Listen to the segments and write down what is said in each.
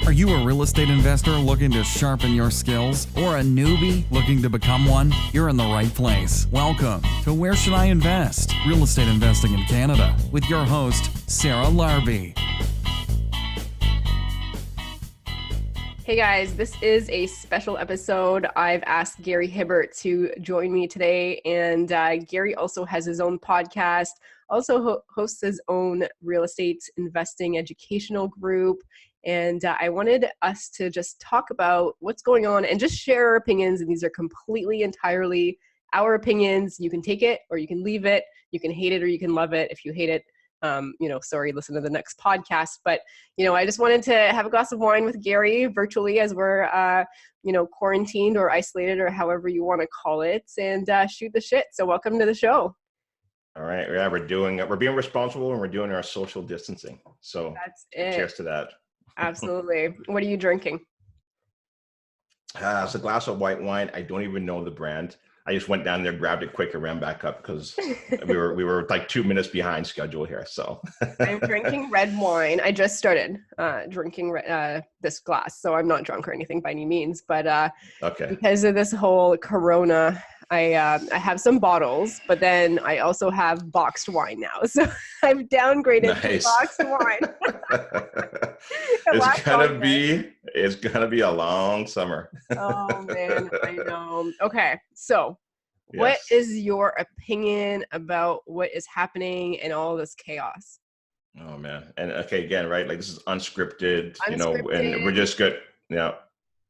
Are you a real estate investor looking to sharpen your skills or a newbie looking to become one? You're in the right place. Welcome to Where Should I Invest? Real Estate Investing in Canada with your host, Sarah Larbi. Hey guys, this is a special episode. I've asked Gary Hibbert to join me today, and Gary also has his own podcast, also hosts his own real estate investing educational group, and I wanted us to just talk about what's going on and just share our opinions, and these are completely, entirely our opinions. You can take it or you can leave it. You can hate it or you can love it. If you hate it, listen to the next podcast. But, I just wanted to have a glass of wine with Gary virtually as we're, quarantined or isolated or however you want to call it, and shoot the shit. So welcome to the show. All right. Yeah, we're being responsible and we're doing our social distancing. So that's it. Cheers to that. Absolutely. What are you drinking? It's a glass of white wine. I don't even know the brand. I just went down there, grabbed it quick, and ran back up because we were like 2 minutes behind schedule here. So I'm drinking red wine. I just started drinking this glass, so I'm not drunk or anything by any means. But okay. Because of this whole Corona, I have some bottles, but then I also have boxed wine now. So I've downgraded to boxed wine. It's gonna be a long summer. Oh man, I know. Okay, so what is your opinion about what is happening and all this chaos? Oh man, and okay, again, right? Like this is unscripted. And we're just good. Yeah.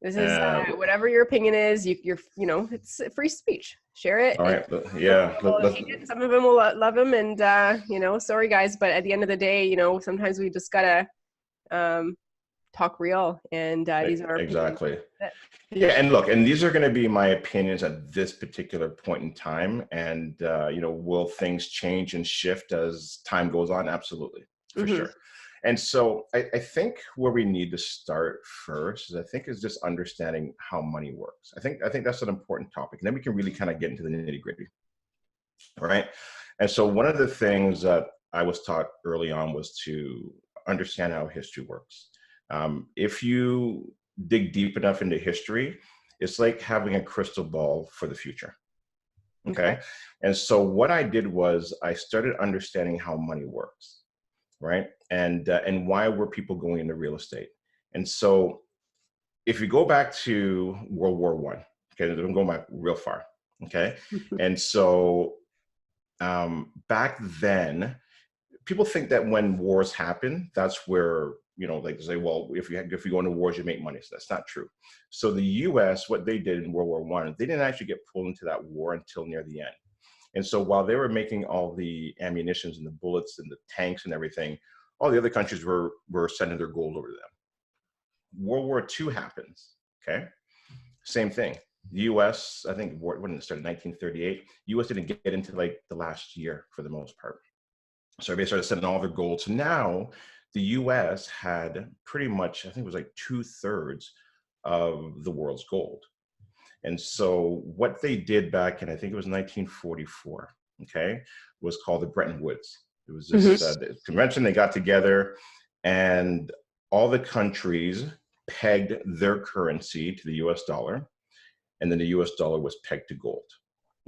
This is whatever your opinion is. You're it's free speech. Share it. All right. Some of them will love them, and sorry guys, but at the end of the day, sometimes we just gotta talk real, and these are exactly. Yeah, and look, and these are going to be my opinions at this particular point in time, and will things change and shift as time goes on? Absolutely, for sure. And so I think where we need to start first is just understanding how money works. I think that's an important topic. And then we can really kind of get into the nitty gritty. All right. And so one of the things that I was taught early on was to understand how history works. If you dig deep enough into history, it's like having a crystal ball for the future. Okay. And so what I did was I started understanding how money works. Right. And why were people going into real estate? And so if you go back to World War I, okay, I'm going back real far. Okay. And so back then, people think that when wars happen, that's where, like they say, well, if you go into wars, you make money. So that's not true. So the US, what they did in World War I, they didn't actually get pulled into that war until near the end. And so while they were making all the ammunitions and the bullets and the tanks and everything, all the other countries were sending their gold over to them. World War II happens, okay? Same thing. The U.S., I think, when it started, 1938, U.S. didn't get into like the last year for the most part. So everybody started sending all their gold. So now the U.S. had pretty much, I think it was like 2/3 of the world's gold. And so what they did back in, I think it was 1944, okay, was called the Bretton Woods. It was this convention. They got together and all the countries pegged their currency to the US dollar. And then the US dollar was pegged to gold,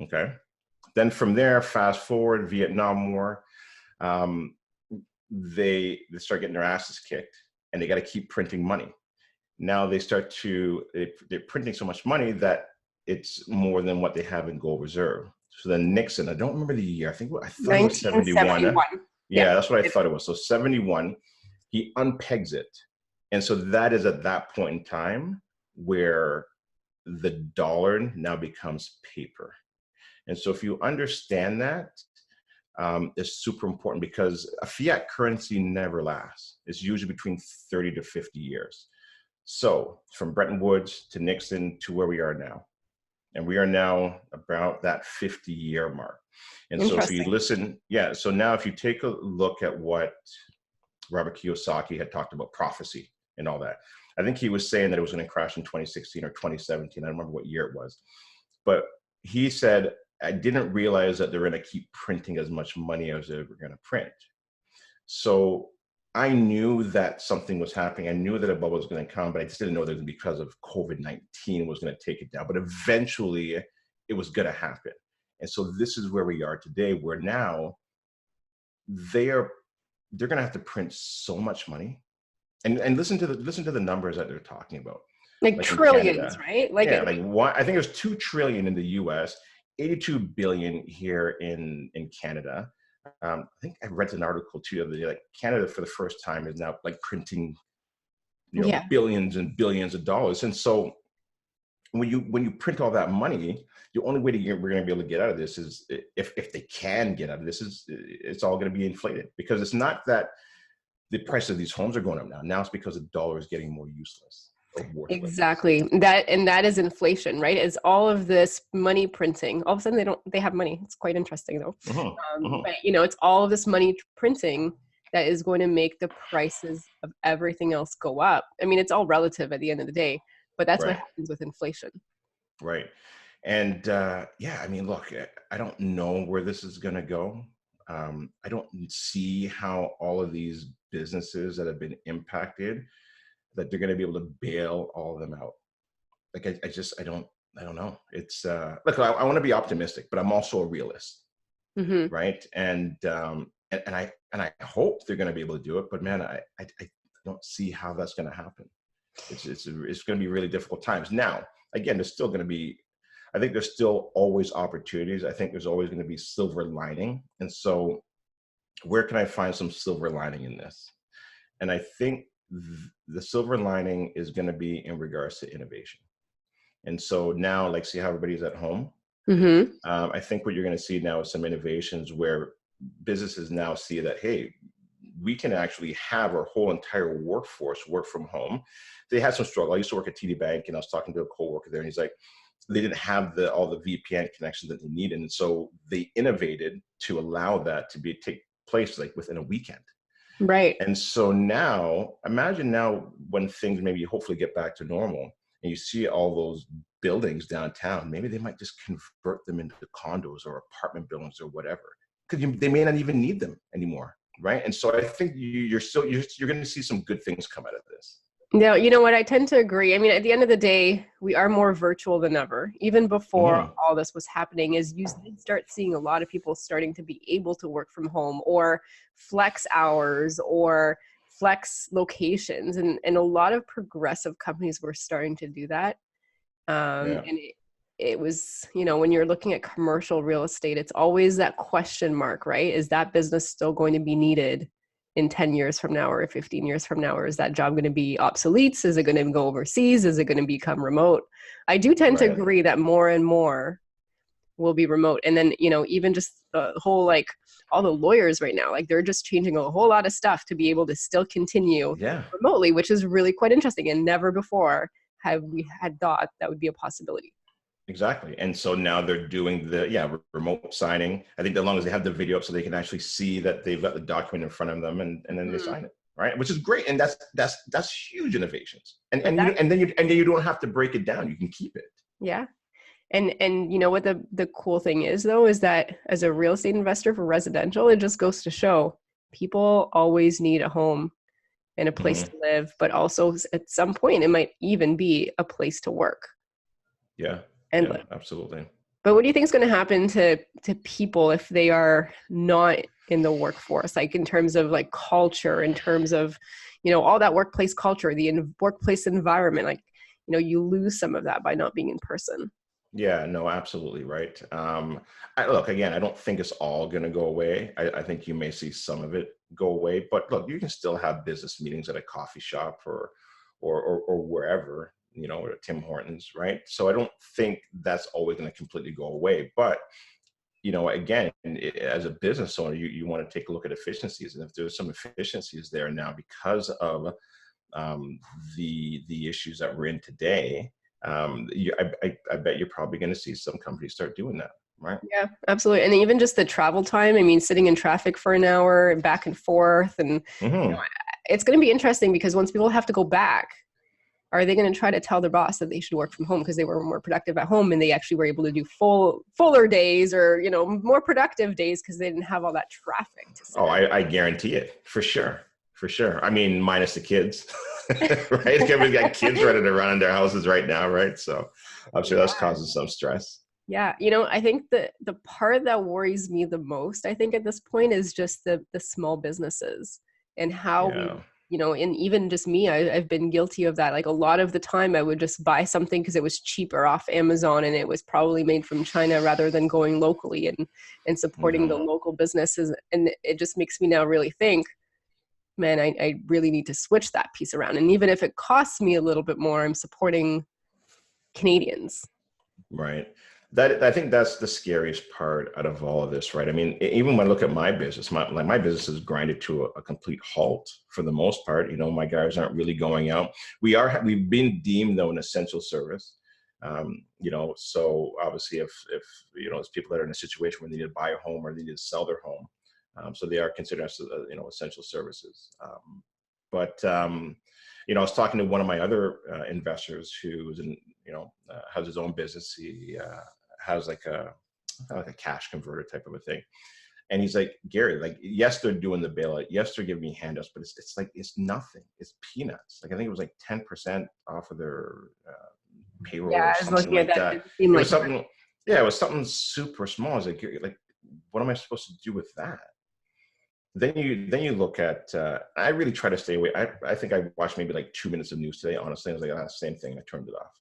okay? Then from there, fast forward, Vietnam War, they start getting their asses kicked and they got to keep printing money. Now they're printing so much money that it's more than what they have in gold reserve. So then Nixon, I don't remember the year. I thought it was 71. Yeah, that's what I thought it was. So 71, he unpegs it. And so that is at that point in time where the dollar now becomes paper. And so if you understand that, it's super important because a fiat currency never lasts. It's usually between 30 to 50 years. So from Bretton Woods to Nixon to where we are now. And we are now about that 50-year mark. And so if you listen, so now if you take a look at what Robert Kiyosaki had talked about prophecy and all that, I think he was saying that it was going to crash in 2016 or 2017. I don't remember what year it was. But he said, I didn't realize that they're going to keep printing as much money as they were going to print. So I knew that something was happening. I knew that a bubble was going to come, but I just didn't know that because of COVID-19 was going to take it down. But eventually it was going to happen. And so this is where we are today, where now they're going to have to print so much money. And listen to the numbers that they're talking about. Like trillions, right? Like, yeah, I think there's 2 trillion in the US, 82 billion here in Canada. I think I read an article too the other day, like Canada for the first time is now like printing, billions and billions of dollars. And so when you print all that money, the only way we're going to be able to get out of this is if they can get out of this is it's all going to be inflated, because it's not that the price of these homes are going up now. Now it's because the dollar is getting more useless. Exactly. That is inflation, right? Is all of this money printing. All of a sudden they have money. It's quite interesting though. But it's all of this money printing that is going to make the prices of everything else go up. I mean, it's all relative at the end of the day, but that's what happens with inflation. Right. And I mean, look, I don't know where this is going to go. I don't see how all of these businesses that have been impacted, that they're going to be able to bail all of them out. Like, I don't know. It's look, I want to be optimistic, but I'm also a realist, right? And I hope they're going to be able to do it, but man, I don't see how that's going to happen. It's going to be really difficult times. Now, again, there's still going to be, I think there's still always opportunities. I think there's always going to be silver lining. And so where can I find some silver lining in this? And I think the silver lining is going to be in regards to innovation. And so now, like, see how everybody's at home. I think what you're going to see now is some innovations where businesses now see that, hey, we can actually have our whole entire workforce work from home. They had some struggle. I used to work at TD Bank, and I was talking to a coworker there, and he's like, they didn't have all the VPN connections that they needed. And so they innovated to allow that to take place like within a weekend. Right. And so now, imagine now when things maybe hopefully get back to normal and you see all those buildings downtown, maybe they might just convert them into condos or apartment buildings or whatever, because they may not even need them anymore. Right. And so I think you're going to see some good things come out of this. No, you know what? I tend to agree. I mean, at the end of the day, we are more virtual than ever. Even before all this was happening, is you start seeing a lot of people starting to be able to work from home or flex hours or flex locations. And a lot of progressive companies were starting to do that. And it was, when you're looking at commercial real estate, it's always that question mark, right? Is that business still going to be needed in 10 years from now or 15 years from now? Or is that job going to be obsolete? Is it going to go overseas? Is it going to become remote? I do tend to agree that more and more will be remote. And then, even just the whole, like, all the lawyers right now, like, they're just changing a whole lot of stuff to be able to still continue remotely, which is really quite interesting. And never before have we had thought that would be a possibility. Exactly. And so now they're doing the remote signing. I think as long as they have the video up so they can actually see that they've got the document in front of them, and then they sign it, right? Which is great. And that's huge innovations. And then you don't have to break it down. You can keep it. Yeah. And you know what the cool thing is though, is that as a real estate investor for residential, it just goes to show people always need a home and a place to live, but also at some point it might even be a place to work. Yeah. Absolutely. But what do you think is going to happen to people if they are not in the workforce, like in terms of like culture, in terms of, all that workplace culture, the workplace environment, like, you lose some of that by not being in person. Yeah, no, absolutely. Right. Look, again, I don't think it's all going to go away. I think you may see some of it go away, but look, you can still have business meetings at a coffee shop or wherever, or Tim Hortons, right? So I don't think that's always going to completely go away. But, again, as a business owner, you want to take a look at efficiencies. And if there's some efficiencies there now because of the issues that we're in today, I bet you're probably going to see some companies start doing that. Right. Yeah, absolutely. And even just the travel time, I mean, sitting in traffic for an hour and back and forth. And it's going to be interesting because once people have to go back, are they going to try to tell their boss that they should work from home because they were more productive at home and they actually were able to do fuller days or, more productive days because they didn't have all that traffic to sit I guarantee it. For sure. for sure. I mean, minus the kids, right? We've got kids running around in their houses right now, right? So I'm sure that's causing some stress. Yeah, I think the part that worries me the most, I think at this point, is just the small businesses and how we, and even just me, I've been guilty of that. Like a lot of the time I would just buy something because it was cheaper off Amazon and it was probably made from China rather than going locally and supporting the local businesses. And it just makes me now really think, man, I really need to switch that piece around. And even if it costs me a little bit more, I'm supporting Canadians. Right. I think that's the scariest part out of all of this, right? I mean, even when I look at my business, my business is grinded to a complete halt for the most part. My guys aren't really going out. We've been deemed though an essential service. So obviously if there's people that are in a situation where they need to buy a home or they need to sell their home, so they are considered as essential services. I was talking to one of my other investors who's has his own business. He has like a cash converter type of a thing. And he's like, Gary, like, yes, they're doing the bailout. Yes, they're giving me handouts, but it's nothing. It's peanuts. Like, I think it was like 10% off of their payroll or something like that. It was something, it was something super small. I was like, Gary, like, what am I supposed to do with that? Then you look at, I really try to stay away. I think I watched maybe like 2 minutes of news today. Honestly, I was like, same thing. I turned it off.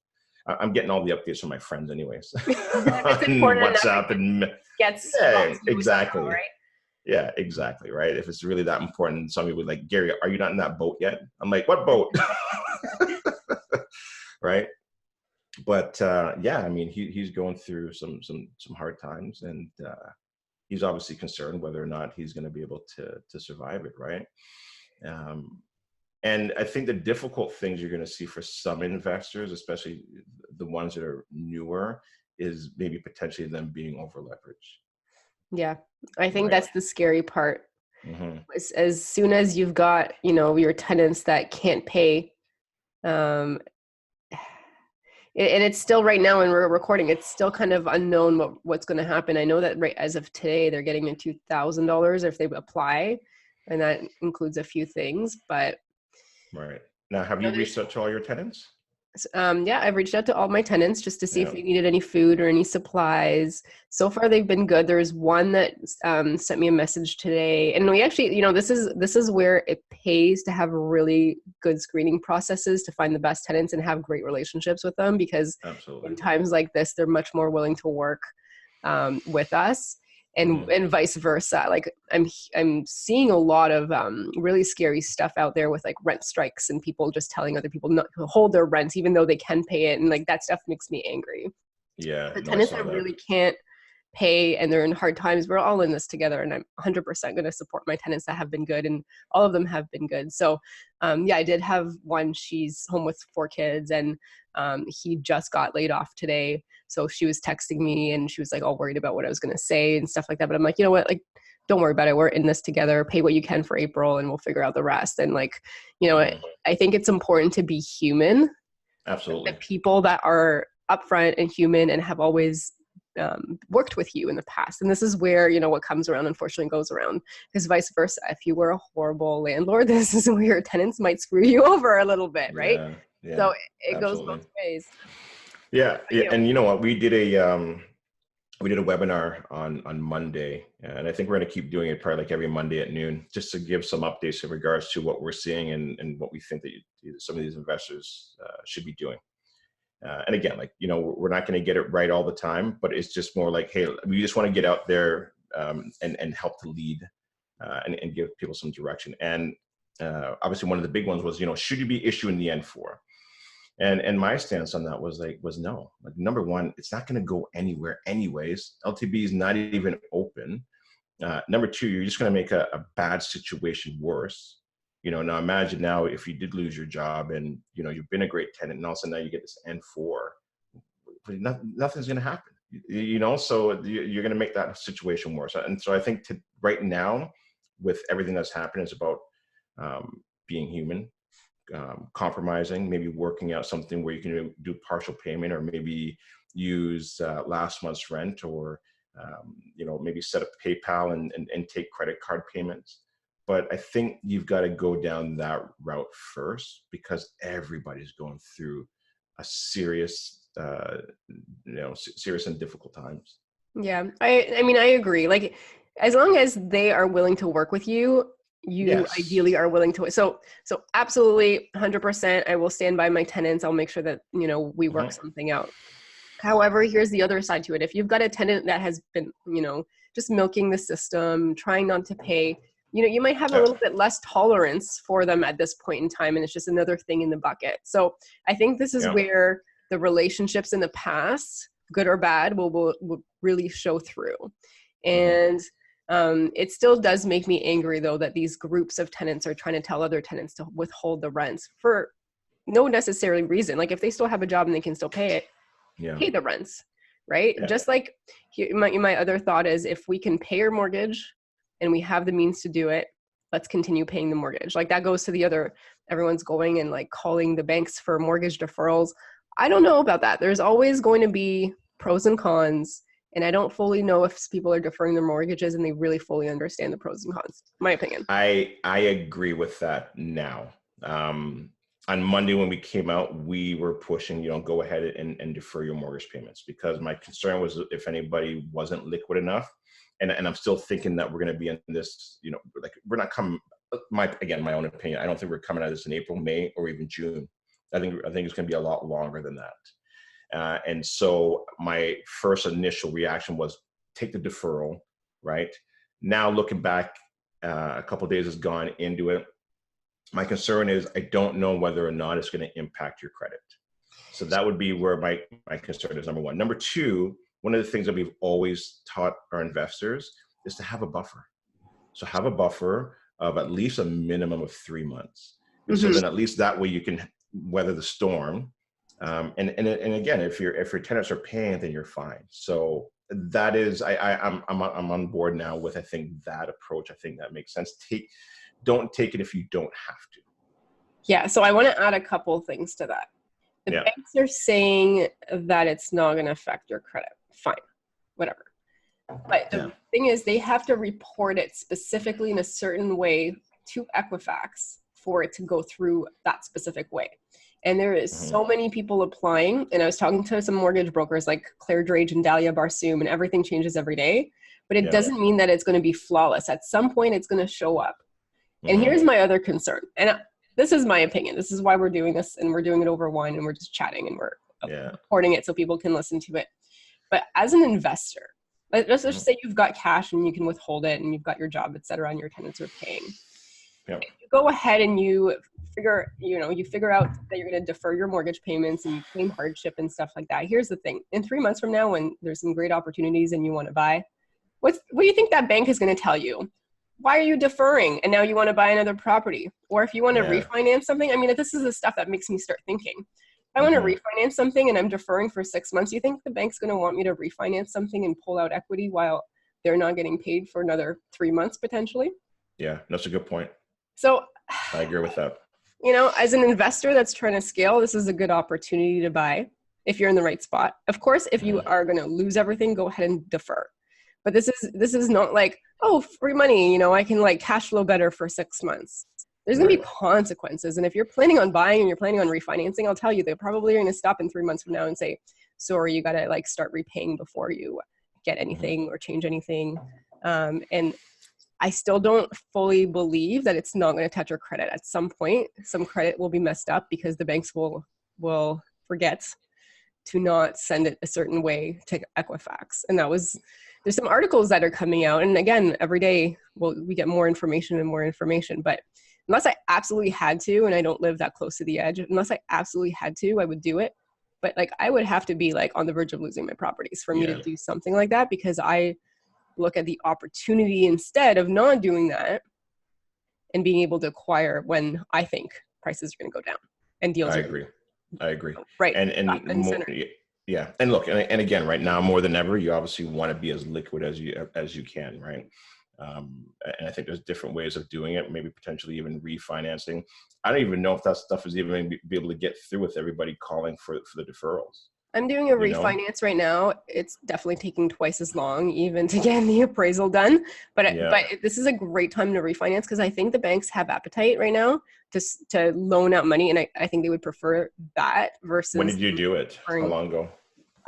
I'm getting all the updates from my friends anyways. On WhatsApp and exactly. Right? Yeah, exactly. Right. If it's really that important, some people would like, Gary, are you not in that boat yet? I'm like, what boat? Right. But I mean, he's going through some hard times, and he's obviously concerned whether or not he's going to be able to survive it. Right. And I think the difficult things you're going to see for some investors, especially the ones that are newer, is maybe potentially them being over leveraged. Yeah, I think that's the scary part. Mm-hmm. As soon as you've got, your tenants that can't pay, and it's still right now when we're recording, it's still kind of unknown what's going to happen. I know that right as of today, they're getting $2,000 if they apply, and that includes a few things, but. Right. Now, have you reached out to all your tenants? Yeah, I've reached out to all my tenants just to see if they needed any food or any supplies. So far, they've been good. There's one that sent me a message today, and we actually, this is where it pays to have really good screening processes to find the best tenants and have great relationships with them, because in times like this, they're much more willing to work with us. And vice versa. Like I'm seeing a lot of really scary stuff out there with like rent strikes and people just telling other people not to hold their rents even though they can pay it, and like that stuff makes me angry. Yeah, the tenants that really can't pay and they're in hard times, we're all in this together, and I'm 100% going to support my tenants that have been good, and all of them have been good. So I did have one. She's home with 4 kids, and he just got laid off today. So she was texting me and she was like all worried about what I was going to say and stuff like that. But I'm like, you know what, like, don't worry about it. We're in this together. Pay what you can for April and we'll figure out the rest. And like, I think it's important to be human. Absolutely. The people that are upfront and human and have always worked with you in the past. And this is where, what comes around unfortunately goes around, because vice versa. If you were a horrible landlord, this is where your tenants might screw you over a little bit. Right. Yeah, so it goes both ways. Yeah. And you know what, we did a webinar on Monday, and I think we're going to keep doing it probably like every Monday at noon, just to give some updates in regards to what we're seeing and what we think that some of these investors should be doing. And again, like, we're not going to get it right all the time, but it's just more like, hey, we just want to get out there and help to lead and give people some direction. And obviously one of the big ones was, should you be issuing the N4? And my stance on that was no. Like, number one, it's not going to go anywhere anyways. LTB is not even open. Number two, you're just going to make a bad situation worse. Now imagine now if you did lose your job and, you've been a great tenant and all of a sudden now you get this N4, nothing's going to happen, so you're going to make that situation worse. And so I think right now with everything that's happened is about being human, compromising, maybe working out something where you can do partial payment, or maybe use last month's rent, or maybe set up PayPal and take credit card payments. But I think you've got to go down that route first, because everybody's going through a serious, serious and difficult times. Yeah, I mean, I agree. Like, as long as they are willing to work with you, you Yes. ideally are willing to. So absolutely 100%, I will stand by my tenants. I'll make sure that, we work something out. However, here's the other side to it. If you've got a tenant that has been, just milking the system, trying not to pay, you might have a little bit less tolerance for them at this point in time. And it's just another thing in the bucket. So I think this is where the relationships in the past, good or bad, will really show through. And it still does make me angry, though, that these groups of tenants are trying to tell other tenants to withhold the rents for no necessary reason. Like, if they still have a job and they can still pay it, pay the rents, right? Just like my other thought is, if we can pay your mortgage and we have the means to do it, let's continue paying the mortgage. Like, that goes to the other, everyone's going and like calling the banks for mortgage deferrals. I don't know about that. There's always going to be pros and cons. And I don't fully know if people are deferring their mortgages and they really fully understand the pros and cons, my opinion. I agree with that now. On Monday, when we came out, we were pushing, go ahead and defer your mortgage payments, because my concern was if anybody wasn't liquid enough. And I'm still thinking that we're going to be in this, like, we're not coming, my own opinion, I don't think we're coming out of this in April, May, or even June. I think it's going to be a lot longer than that. And so my first initial reaction was take the deferral, right? Now, looking back, a couple of days has gone into it. My concern is I don't know whether or not it's going to impact your credit. So that would be where my concern is, number one. Number two, one of the things that we've always taught our investors is to have a buffer. So have a buffer of at least a minimum of 3 months. And so then at least that way you can weather the storm. And again, if your tenants are paying, then you're fine. So that is, I'm on board now with, I think, that approach. I think that makes sense. Don't take it if you don't have to. Yeah. So I want to add a couple things to that. The banks are saying that it's not going to affect your credit. Fine, whatever. But the thing is, they have to report it specifically in a certain way to Equifax for it to go through that specific way. And there is so many people applying. And I was talking to some mortgage brokers like Claire Drage and Dahlia Barsoom, and everything changes every day. But it doesn't mean that it's going to be flawless. At some point, it's going to show up. And here's my other concern. And this is my opinion. This is why we're doing this, and we're doing it over wine, and we're just chatting, and we're recording it so people can listen to it. But as an investor, let's just say you've got cash and you can withhold it, and you've got your job, et cetera, and your tenants are paying. If you go ahead and you figure out that you're going to defer your mortgage payments and you claim hardship and stuff like that. Here's the thing. In 3 months from now, when there's some great opportunities and you want to buy, what do you think that bank is going to tell you? Why are you deferring? And now you want to buy another property? Or if you want to refinance something, I mean, this is the stuff that makes me start thinking. If I want to refinance something and I'm deferring for 6 months, you think the bank's going to want me to refinance something and pull out equity while they're not getting paid for another 3 months potentially? Yeah, that's a good point. So I agree with that. As an investor that's trying to scale, this is a good opportunity to buy if you're in the right spot. Of course, if you are going to lose everything, go ahead and defer. But this is not like, oh, free money, I can like cash flow better for 6 months. There's going to be consequences. And if you're planning on buying and you're planning on refinancing, I'll tell you, they probably are going to stop in 3 months from now and say, sorry, you got to like start repaying before you get anything or change anything. And I still don't fully believe that it's not going to touch your credit. At some point, some credit will be messed up because the banks will forget to not send it a certain way to Equifax. And there's some articles that are coming out. And again, every day we get more information and more information. But unless I absolutely had to, and I don't live that close to the edge, unless I absolutely had to, I would do it. But like, I would have to be like on the verge of losing my properties for me to do something like that, because I look at the opportunity instead of not doing that and being able to acquire when I think prices are going to go down and deals. I agree. Right. And more, yeah. And look, and again, right now more than ever, you obviously want to be as liquid as you can, right? And I think there's different ways of doing it. Maybe potentially even refinancing. I don't even know if that stuff is even going to be able to get through with everybody calling for the deferrals. I'm doing a you know? refinance right now. It's definitely taking twice as long even to get the appraisal done. Yeah. But this is a great time to refinance because I think the banks have appetite right now to loan out money, and I think they would prefer that When versus did you do it? How long ago?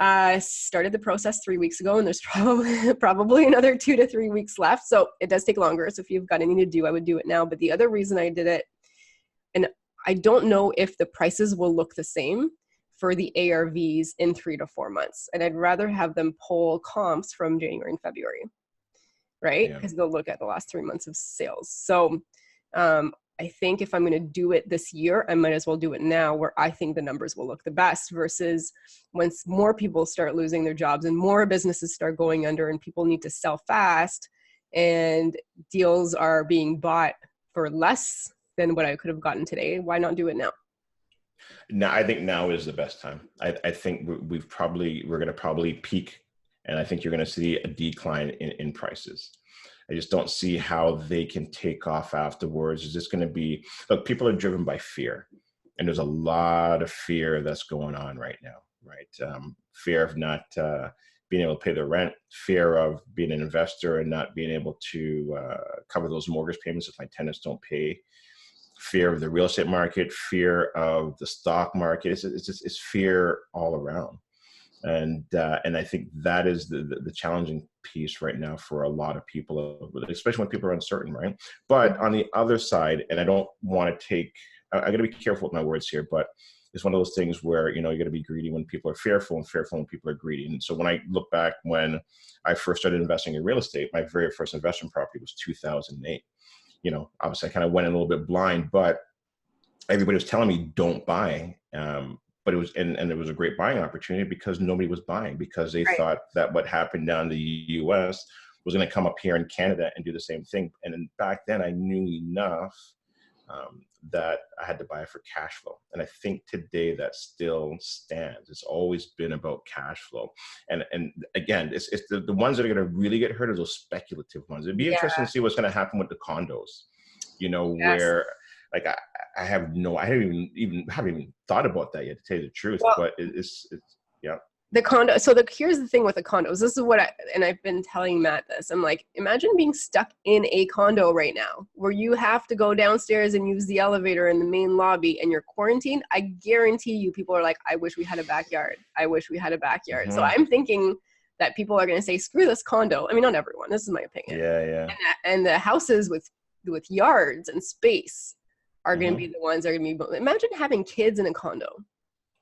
I started the process 3 weeks ago, and there's probably another 2 to 3 weeks left. So it does take longer. So if you've got anything to do, I would do it now. But the other reason I did it, and I don't know if the prices will look the same for the ARVs in 3 to 4 months. And I'd rather have them pull comps from January and February, right? Because they'll look at the last 3 months of sales. So I think if I'm going to do it this year, I might as well do it now where I think the numbers will look the best versus once more people start losing their jobs and more businesses start going under and people need to sell fast and deals are being bought for less than what I could have gotten today. Why not do it now? Now, I think now is the best time. I think we're going to probably peak, and I think you're going to see a decline in prices. I just don't see how they can take off afterwards. It's just going to be, look, people are driven by fear, and there's a lot of fear that's going on right now, right? Fear of not being able to pay their rent, fear of being an investor and not being able to cover those mortgage payments if my tenants don't pay, fear of the real estate market, fear of the stock market. It's fear all around. And I think that is the challenging piece right now for a lot of people, especially when people are uncertain, right? But on the other side, and I don't want to take, I got to be careful with my words here, but it's one of those things where, you know, you got to be greedy when people are fearful and fearful when people are greedy. And so when I look back when I first started investing in real estate, my very first investment property was 2008. You know, obviously I kind of went in a little bit blind, but everybody was telling me don't buy. But it was, and it was a great buying opportunity because nobody was buying because they thought that what happened down in the US was going to come up here in Canada and do the same thing. And then back then I knew enough that I had to buy it for cash flow. And I think today that still stands. It's always been about cash flow. And again, it's the ones that are going to really get hurt are those speculative ones. It'd be interesting to see what's going to happen with the condos, you know, where like I haven't even thought about that yet, to tell you the truth. Well, but it's yeah. The condo. So here's the thing with the condos. This is what I've been telling Matt this. I'm like, imagine being stuck in a condo right now where you have to go downstairs and use the elevator in the main lobby and you're quarantined. I guarantee you people are like, I wish we had a backyard. I wish we had a backyard. Mm-hmm. So I'm thinking that people are going to say, screw this condo. I mean, not everyone. This is my opinion. Yeah. And the houses with yards and space are going to be the ones that are going to be. Imagine having kids in a condo.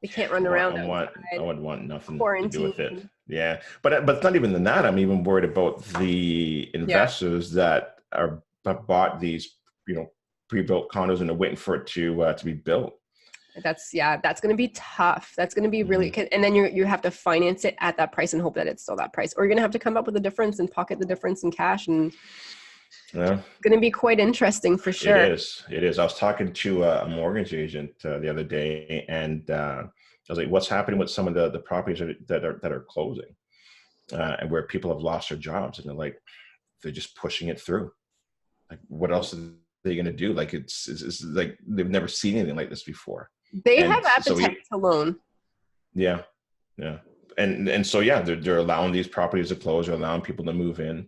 They can't run around. I would want nothing to do with it. Yeah, but it's not even that. I'm even worried about the investors that bought these, you know, pre-built condos and are waiting for it to be built. That's going to be tough. That's going to be really, and then you have to finance it at that price and hope that it's still that price, or you're going to have to come up with the difference and pocket the difference in cash and. Yeah. Going to be quite interesting for sure. It is. I was talking to a mortgage agent the other day, and I was like, "What's happening with some of the properties that are closing, and where people have lost their jobs?" And they're like, "They're just pushing it through. Like, what else are they going to do? Like, it's like they've never seen anything like this before. They have appetite to loan. Yeah, and so they're allowing these properties to close. They're allowing people to move in."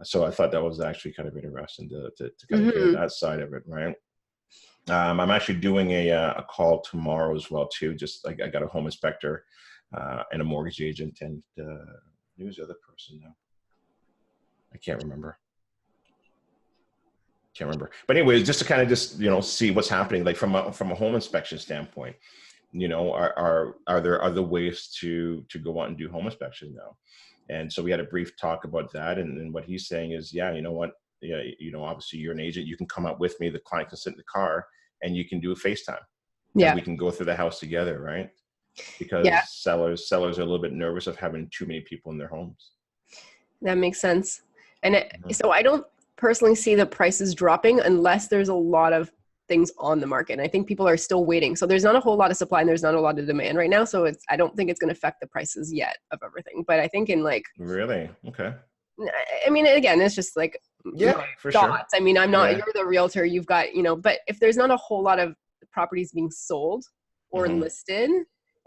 So I thought that was actually kind of interesting to kind of hear that side of it, right? I'm actually doing a call tomorrow as well too. Just like I got a home inspector and a mortgage agent, and who's the other person now? I can't remember. But anyways, just to kind of see what's happening, like from a home inspection standpoint. You know, are there other ways to go out and do home inspections now? And so we had a brief talk about that. And what he's saying is, you know what, you know, obviously you're an agent, you can come up with me, the client can sit in the car and you can do a FaceTime. Yeah. And we can go through the house together, right? Because sellers are a little bit nervous of having too many people in their homes. That makes sense. And so I don't personally see the prices dropping unless there's a lot of things on the market. And I think people are still waiting. So there's not a whole lot of supply and there's not a lot of demand right now. So I don't think it's going to affect the prices yet of everything. But I think in like... Really? Okay. I mean, again, it's just like... for thoughts. Sure. I mean, I'm not... You're the realtor. You've got, you know... But if there's not a whole lot of properties being sold or listed,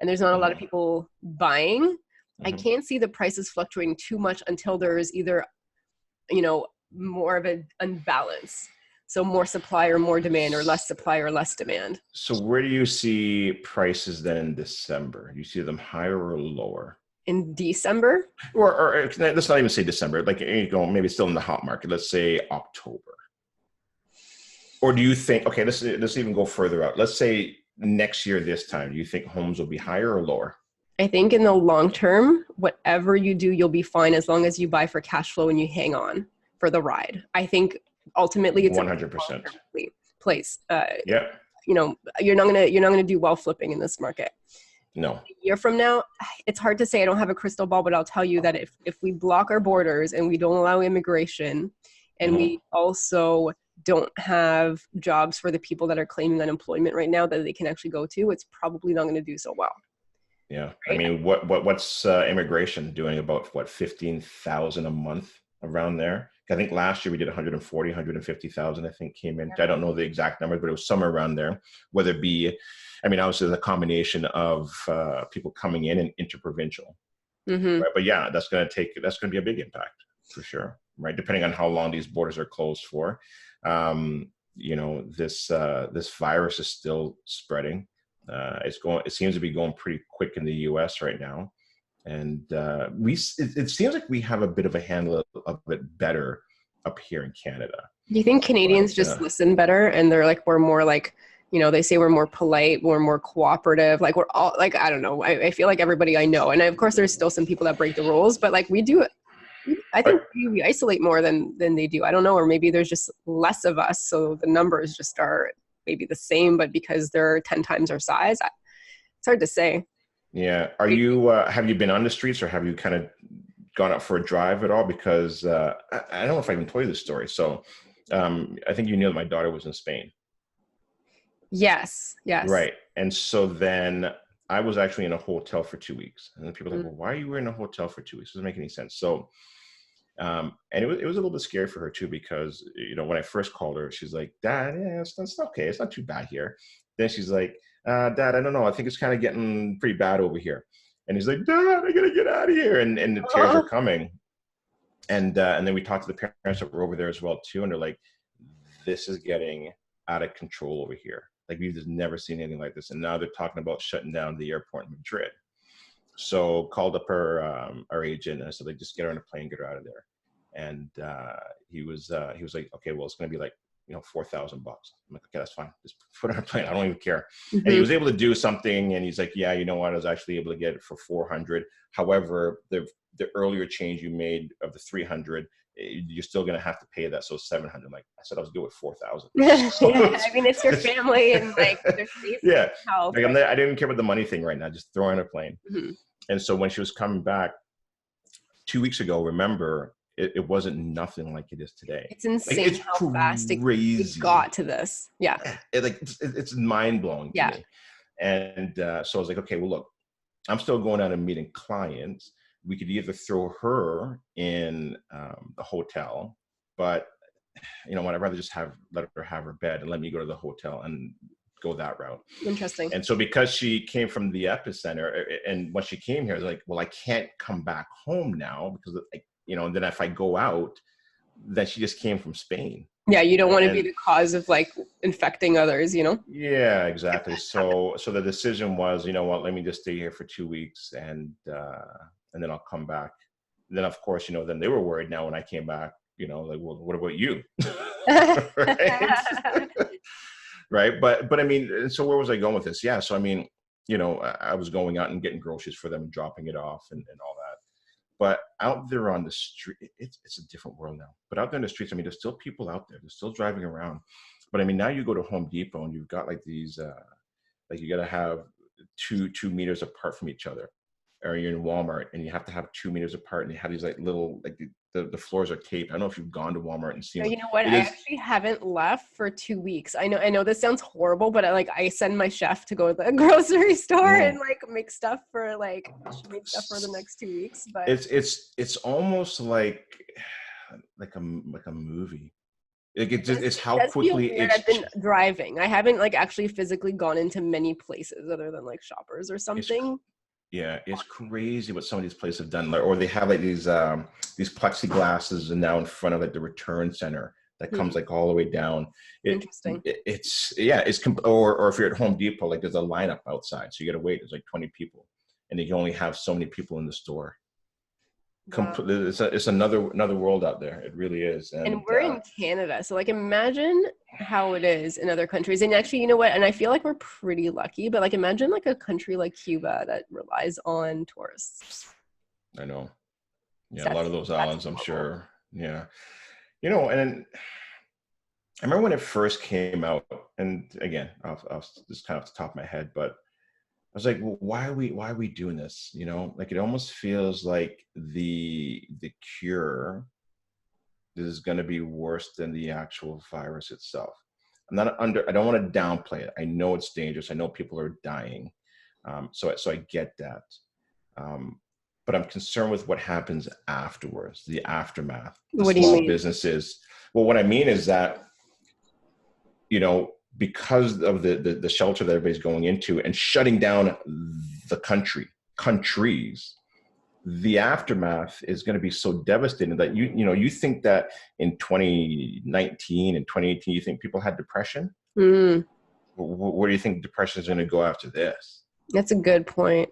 and there's not a lot of people buying, I Mhm. can't see the prices fluctuating too much until there's either, more of an unbalance. So more supply or more demand, or less supply or less demand. So where do you see prices then in December? Do you see them higher or lower? In December? Or let's not even say December, like, maybe still in the hot market. Let's say October. Or do you think, okay, let's even go further out. Let's say next year, this time, do you think homes will be higher or lower? I think in the long term, whatever you do, you'll be fine as long as you buy for cash flow and you hang on for the ride. I think ultimately it's 100%. a place. Yeah. You're not gonna do well flipping in this market. No. A year from now, it's hard to say. I don't have a crystal ball, but I'll tell you that if we block our borders and we don't allow immigration, and we also don't have jobs for the people that are claiming unemployment right now that they can actually go to, it's probably not going to do so well. Yeah. Right? I mean, what's immigration doing? About 15,000 a month around there? I think last year we did 140, 150,000, I think, came in. I don't know the exact numbers, but it was somewhere around there. Whether it be, obviously the combination of people coming in and interprovincial. Right? But yeah, that's going to be a big impact for sure. Right. Depending on how long these borders are closed for. This virus is still spreading. It seems to be going pretty quick in the US right now. And it seems like we have a bit of a handle of it better up here in Canada. Do you think Canadians just listen better, and we're more they say we're more polite, we're more cooperative, like we're all like, I don't know. I feel like everybody I know, and of course there's still some people that break the rules, but like we do, I think we isolate more than they do. I don't know, or maybe there's just less of us, so the numbers just are maybe the same, but because they're 10 times our size, it's hard to say. Yeah. Are you, have you been on the streets, or have you kind of gone out for a drive at all? Because I don't know if I even told you this story. So I think you knew that my daughter was in Spain. Yes. Right. And so then I was actually in a hotel for 2 weeks. And then people are like, well, why are you in a hotel for 2 weeks? It doesn't make any sense. So, and it was a little bit scary for her too, because, when I first called her, she's like, Dad, yeah, it's okay. It's not too bad here. Then she's like, Dad, I don't know. I think it's kind of getting pretty bad over here. And he's like, Dad, I gotta get out of here. And the tears are coming. And then we talked to the parents that were over there as well too. And they're like, this is getting out of control over here. Like, we've just never seen anything like this. And now they're talking about shutting down the airport in Madrid. So called up our agent, and I said, like, just get her on a plane, get her out of there. And he was like, okay, well, it's going to be like, $4,000. I'm like, okay, that's fine. Just put her on a plane. I don't even care. And he was able to do something. And he's like, yeah, you know what? I was actually able to get it for 400. However, the earlier change you made of the 300, you're still going to have to pay that. So 700. Like I said, I was good with 4,000. So yeah, it's your family and like their safety. Yeah. Health. Like I didn't care about the money thing right now. Just throw her on a plane. And so when she was coming back 2 weeks ago, remember, it wasn't nothing like it is today. It's insane, it's how fast it got to this. Yeah. It's mind blowing to me. And so I was like, okay, well, look, I'm still going out and meeting clients. We could either throw her in the hotel, but I'd rather just let her have her bed and let me go to the hotel and go that route. Interesting. And so because she came from the epicenter, and when she came here, I was like, well, I can't come back home now because, and then if I go out, then she just came from Spain. Yeah, you don't want to be the cause of like infecting others, Yeah, exactly. So the decision was, you know what, let me just stay here for 2 weeks and then I'll come back. And then of course, then they were worried now when I came back, like, well, what about you? Right? Right. But I mean, so where was I going with this? Yeah. So, I mean, I was going out and getting groceries for them and dropping it off and all that. But out there on the street, it's a different world now. But out there in the streets, I mean, there's still people out there. They're still driving around. But I mean, now you go to Home Depot and you've got like these, like you got to have two meters apart from each other. Or you're in Walmart and you have to have 2 meters apart, and you have these like little, like the floors are taped. I don't know if you've gone to Walmart and seen. You know what? I actually haven't left for 2 weeks. I know this sounds horrible, but I send my chef to go to the grocery store and like make stuff for the next 2 weeks. But it's almost like a movie. Like it's how That's quickly weird. I've been driving. I haven't like actually physically gone into many places other than like Shoppers or something. It's crazy what some of these places have done. Or they have like these plexiglasses and now in front of like the return center that comes like all the way down. Interesting. Or if you're at Home Depot, like there's a lineup outside, so you got to wait. There's like 20 people, and you can only have so many people in the store. Wow. It's another world out there. It really is. And we're in Canada, so like imagine how it is in other countries. And actually, you know what? And I feel like we're pretty lucky, but like imagine like a country like Cuba that relies on tourists. I know. Yeah, a lot of those islands, I'm sure. Yeah. You know, and I remember when it first came out, and again, I'll just kind of off the top of my head, but I was like, well, why are we doing this? You know, like it almost feels like the cure is going to be worse than the actual virus itself. I don't want to downplay it. I know it's dangerous. I know people are dying. So I get that. But I'm concerned with what happens afterwards, the aftermath. What do you mean? Businesses. Well, what I mean is that, you know, because of the shelter that everybody's going into and shutting down the countries, the aftermath is going to be so devastating that you think that in 2019 and 2018, you think people had depression? Where do you think depression is going to go after this? That's a good point.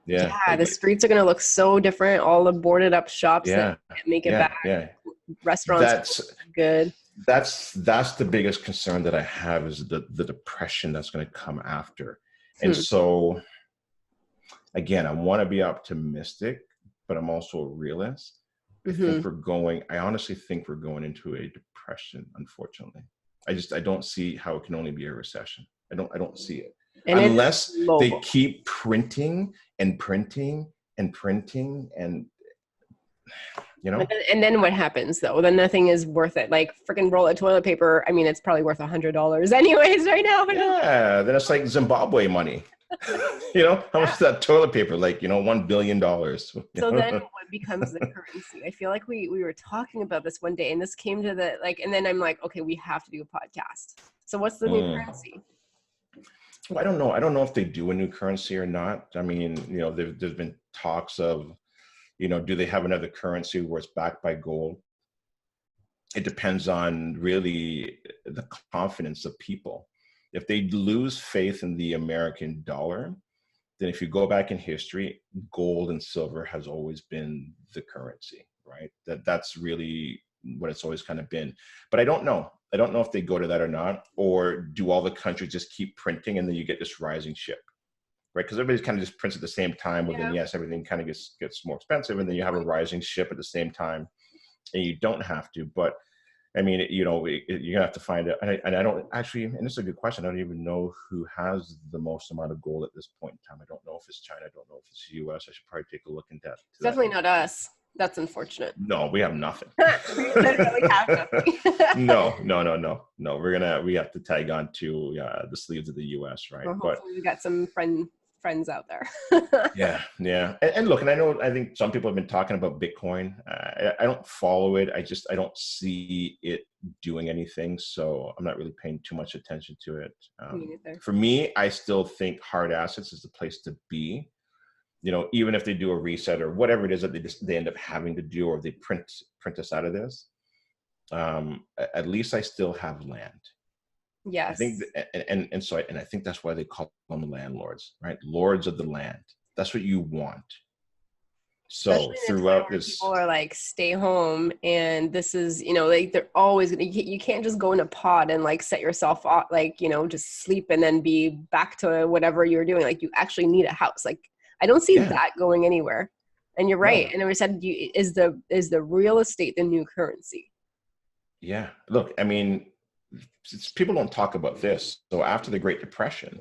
Yeah, the streets are going to look so different. All the boarded up shops that make it back. Yeah. Restaurants good. That's the biggest concern that I have is the depression that's going to come after. And so, again, I want to be optimistic, but I'm also a realist. I honestly think we're going into a depression, unfortunately. I don't see how it can only be a recession. I don't see it. And unless they keep printing and printing and printing and, you know. And then what happens though? Then nothing is worth it. Like freaking roll of toilet paper. I mean, it's probably worth $100 anyways right now. Yeah, then it's like Zimbabwe money. You know, how much is that toilet paper? Like, you know, $1 billion. So then what becomes the currency? I feel like we were talking about this one day and this came to and then I'm like, okay, we have to do a podcast. So what's the new currency? Well, I don't know. I don't know if they do a new currency or not. I mean, you know, there's been talks of, you know, do they have another currency where it's backed by gold? It depends on really the confidence of people. If they lose faith in the American dollar, then if you go back in history, gold and silver has always been the currency, right? That's really what it's always kind of been. But I don't know. I don't know if they go to that or not, or do all the countries just keep printing and then you get this rising ship, right? Because everybody's kind of just prints at the same time, but then yes, everything kind of gets more expensive, and then you have a rising ship at the same time, and you don't have to. But I mean, you know, you're gonna have to find it. And I don't actually, and this is a good question. I don't even know who has the most amount of gold at this point in time. I don't know if it's China. I don't know if it's the U.S. I should probably take a look into that. It's definitely not us. That's unfortunate. No, we have nothing. We literally have nothing. No. We have to tag on to the sleeves of the U.S., right? Well, hopefully we got some friends out there. Yeah. And look, and I think some people have been talking about Bitcoin. I don't follow it. I don't see it doing anything, so I'm not really paying too much attention to it. For me, I still think hard assets is the place to be. You know, even if they do a reset or whatever it is that they end up having to do, or they print us out of this, at least I still have land. Yes. I think, and I think that's why they call them landlords, right? Lords of the land. That's what you want. So especially throughout this, people are like, stay home, and this is, you know, like they're always gonna. You can't just go in a pod and like set yourself off, like, you know, just sleep and then be back to whatever you're doing. Like you actually need a house. Like I don't see that going anywhere. And you're right. No. And we said, is the real estate the new currency? Yeah. Look, I mean, people don't talk about this. So after the Great Depression,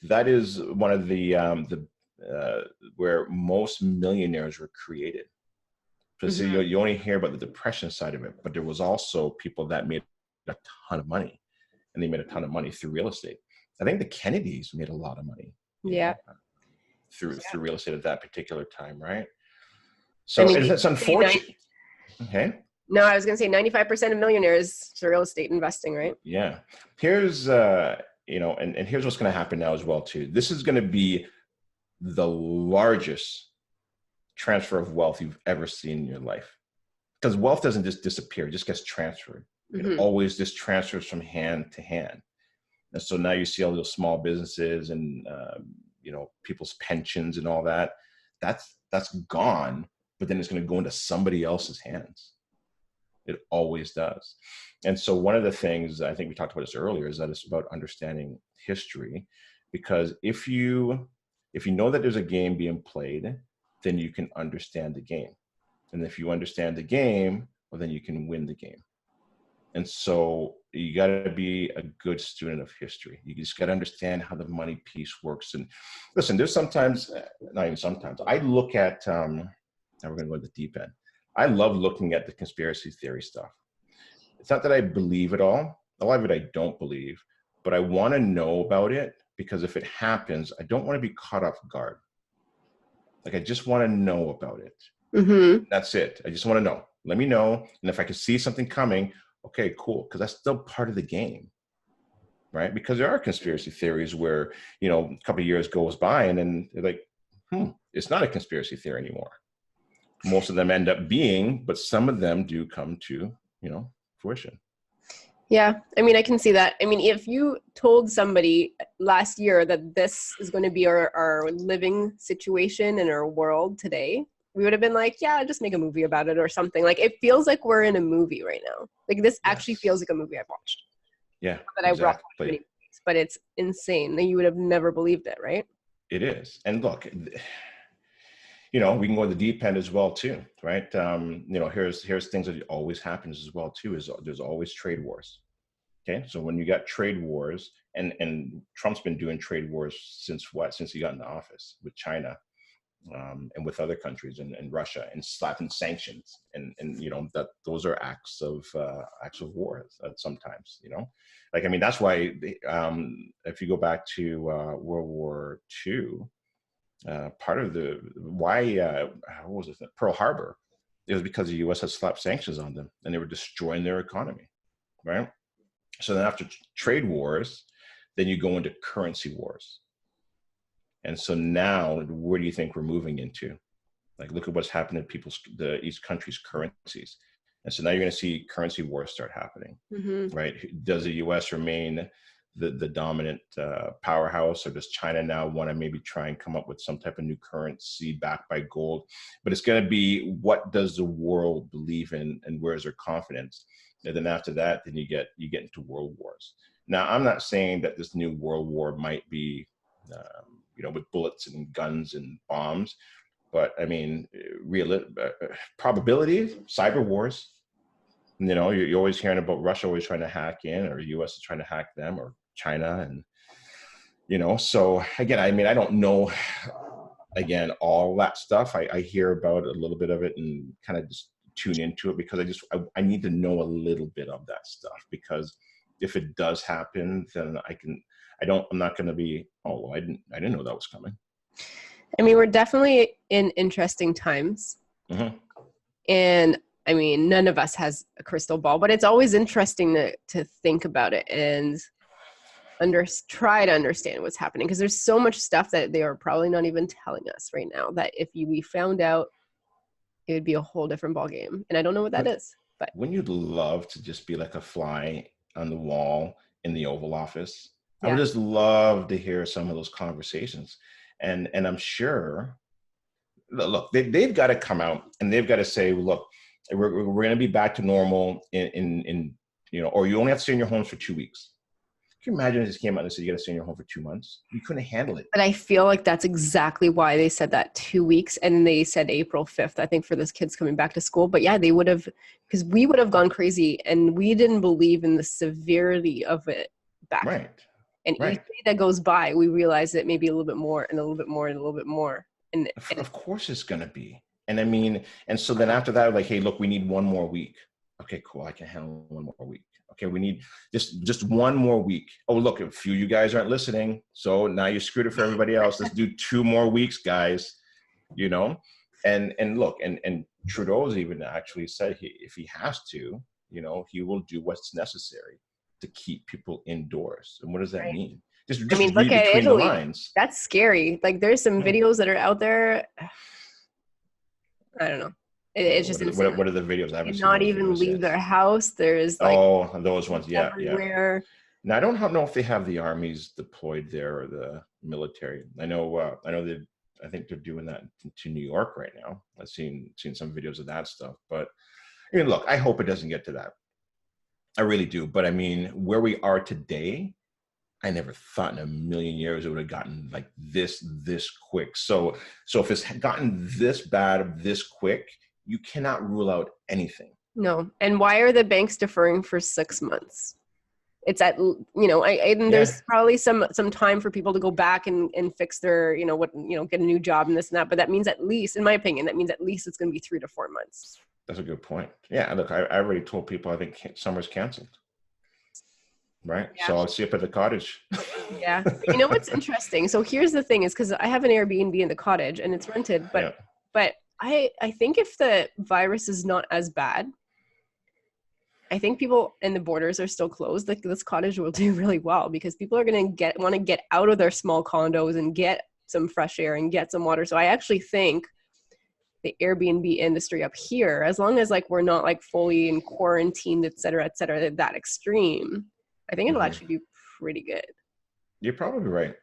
that is one of the where most millionaires were created. Because you only hear about the depression side of it, but there was also people that made a ton of money, and they made a ton of money through real estate. I think the Kennedys made a lot of money. Yeah. Through real estate at that particular time, right? So I mean, it's unfortunate. Okay. No, I was going to say 95% of millionaires are real estate investing, right? Yeah. Here's, and here's what's going to happen now as well, too. This is going to be the largest transfer of wealth you've ever seen in your life. Because wealth doesn't just disappear, it just gets transferred. It always just transfers from hand to hand. And so now you see all those small businesses and, people's pensions and all that. That's gone, but then it's going to go into somebody else's hands. It always does. And so one of the things, I think we talked about this earlier, is that it's about understanding history. Because if you know that there's a game being played, then you can understand the game. And if you understand the game, well, then you can win the game. And so you got to be a good student of history. You just got to understand how the money piece works. And listen, there's sometimes, not even sometimes, I look at, now we're going to go to the deep end. I love looking at the conspiracy theory stuff. It's not that I believe it all. A lot of it I don't believe, but I want to know about it, because if it happens, I don't want to be caught off guard. Like, I just want to know about it. That's it. I just want to know. Let me know. And if I can see something coming, okay, cool. Because that's still part of the game, right? Because there are conspiracy theories where, a couple of years goes by and then they're like, it's not a conspiracy theory anymore. Most of them end up being, but some of them do come to, fruition. Yeah. I mean, I can see that. I mean, if you told somebody last year that this is going to be our living situation in our world today, we would have been like, yeah, just make a movie about it or something. Like, it feels like we're in a movie right now. Like, this actually feels like a movie I've watched. Yeah, that exactly. I watched many movies, but it's insane. You would have never believed it, right? It is. And look, we can go to the deep end as well too, right? Here's things that always happens as well too, is there's always trade wars. Okay, so when you got trade wars, and Trump's been doing trade wars since he got into office with China, and with other countries and Russia, and slapping sanctions, and that those are acts of war sometimes. Like, I mean, that's why if you go back to World War II. Part of what was it? Pearl Harbor, it was because the U.S. had slapped sanctions on them and they were destroying their economy, right? So then after trade wars, then you go into currency wars. And so now, where do you think we're moving into? Like, look at what's happening to each country's currencies. And so now you're going to see currency wars start happening, right? Does the U.S. remain the dominant powerhouse, or does China now want to maybe try and come up with some type of new currency backed by gold? But it's going to be, what does the world believe in, and where's their confidence? And then after that, then you get into world wars. Now, I'm not saying that this new world war might be, with bullets and guns and bombs, but I mean, probability, cyber wars. You're always hearing about Russia always trying to hack in, or U.S. is trying to hack them, or China. And, so again, I mean, I don't know, again, all that stuff. I hear about a little bit of it and kind of just tune into it, because I need to know a little bit of that stuff, because if it does happen, then I'm not going to be, oh, well, I didn't know that was coming. I mean, we're definitely in interesting times. And I mean, none of us has a crystal ball, but it's always interesting to think about it and try to understand what's happening, because there's so much stuff that they are probably not even telling us right now, that if we found out, it would be a whole different ballgame. And I don't know what that is. But wouldn't you love to just be like a fly on the wall in the Oval Office? Yeah. I would just love to hear some of those conversations. And I'm sure, look, they've got to come out and they've got to say, look, we're going to be back to normal in or you only have to stay in your homes for 2 weeks. Can you imagine if this came out and said you got to stay in your home for 2 months? You couldn't handle it. But I feel like that's exactly why they said that 2 weeks, and they said April 5th, I think, for those kids coming back to school. But yeah, they would have, because we would have gone crazy, and we didn't believe in the severity of it back. Right. And each day that goes by, we realize it may be a little bit more and a little bit more and a little bit more. And of course it's going to be. And I mean, and so then after that, like, hey, look, we need 1 more week. Okay, cool. I can handle 1 more week. Okay, we need just 1 more week. Oh, look, a few of you guys aren't listening. So now you screwed it for everybody else. Let's do 2 more weeks, guys. And look, and Trudeau's even actually said if he has to, he will do what's necessary to keep people indoors. And what does that Right. mean? Just I mean, read look at between the Italy. lines. That's scary. Like there's some Yeah. videos that are out there. I don't know. It's just insane. What are the videos? I haven't seen Not those even videos leave yet. their house. There's like Those ones. Yeah, everywhere. Now I don't know if they have the armies deployed there or the military. I know I think they're doing that to New York right now. I've seen some videos of that stuff. But I mean, look, I hope it doesn't get to that. I really do. But I mean, where we are today, I never thought in a million years it would have gotten like this quick. So if it's gotten this bad this quick, you cannot rule out anything. No. And why are the banks deferring for 6 months? It's there's probably some time for people to go back and fix their, get a new job and this and that. But that means at least, in my opinion, it's going to be 3 to 4 months. That's a good point. Yeah. Look, I already told people I think summer's canceled. Right. Yeah. So I'll see you up at the cottage. Yeah. You know what's interesting? So here's the thing is because I have an Airbnb in the cottage and it's rented, but I think if the virus is not as bad, I think people and the borders are still closed. Like this cottage will do really well because people are going to want to get out of their small condos and get some fresh air and get some water. So I actually think the Airbnb industry up here, as long as like we're not like fully in quarantined, et cetera, that extreme, I think it'll actually be pretty good. You're probably right.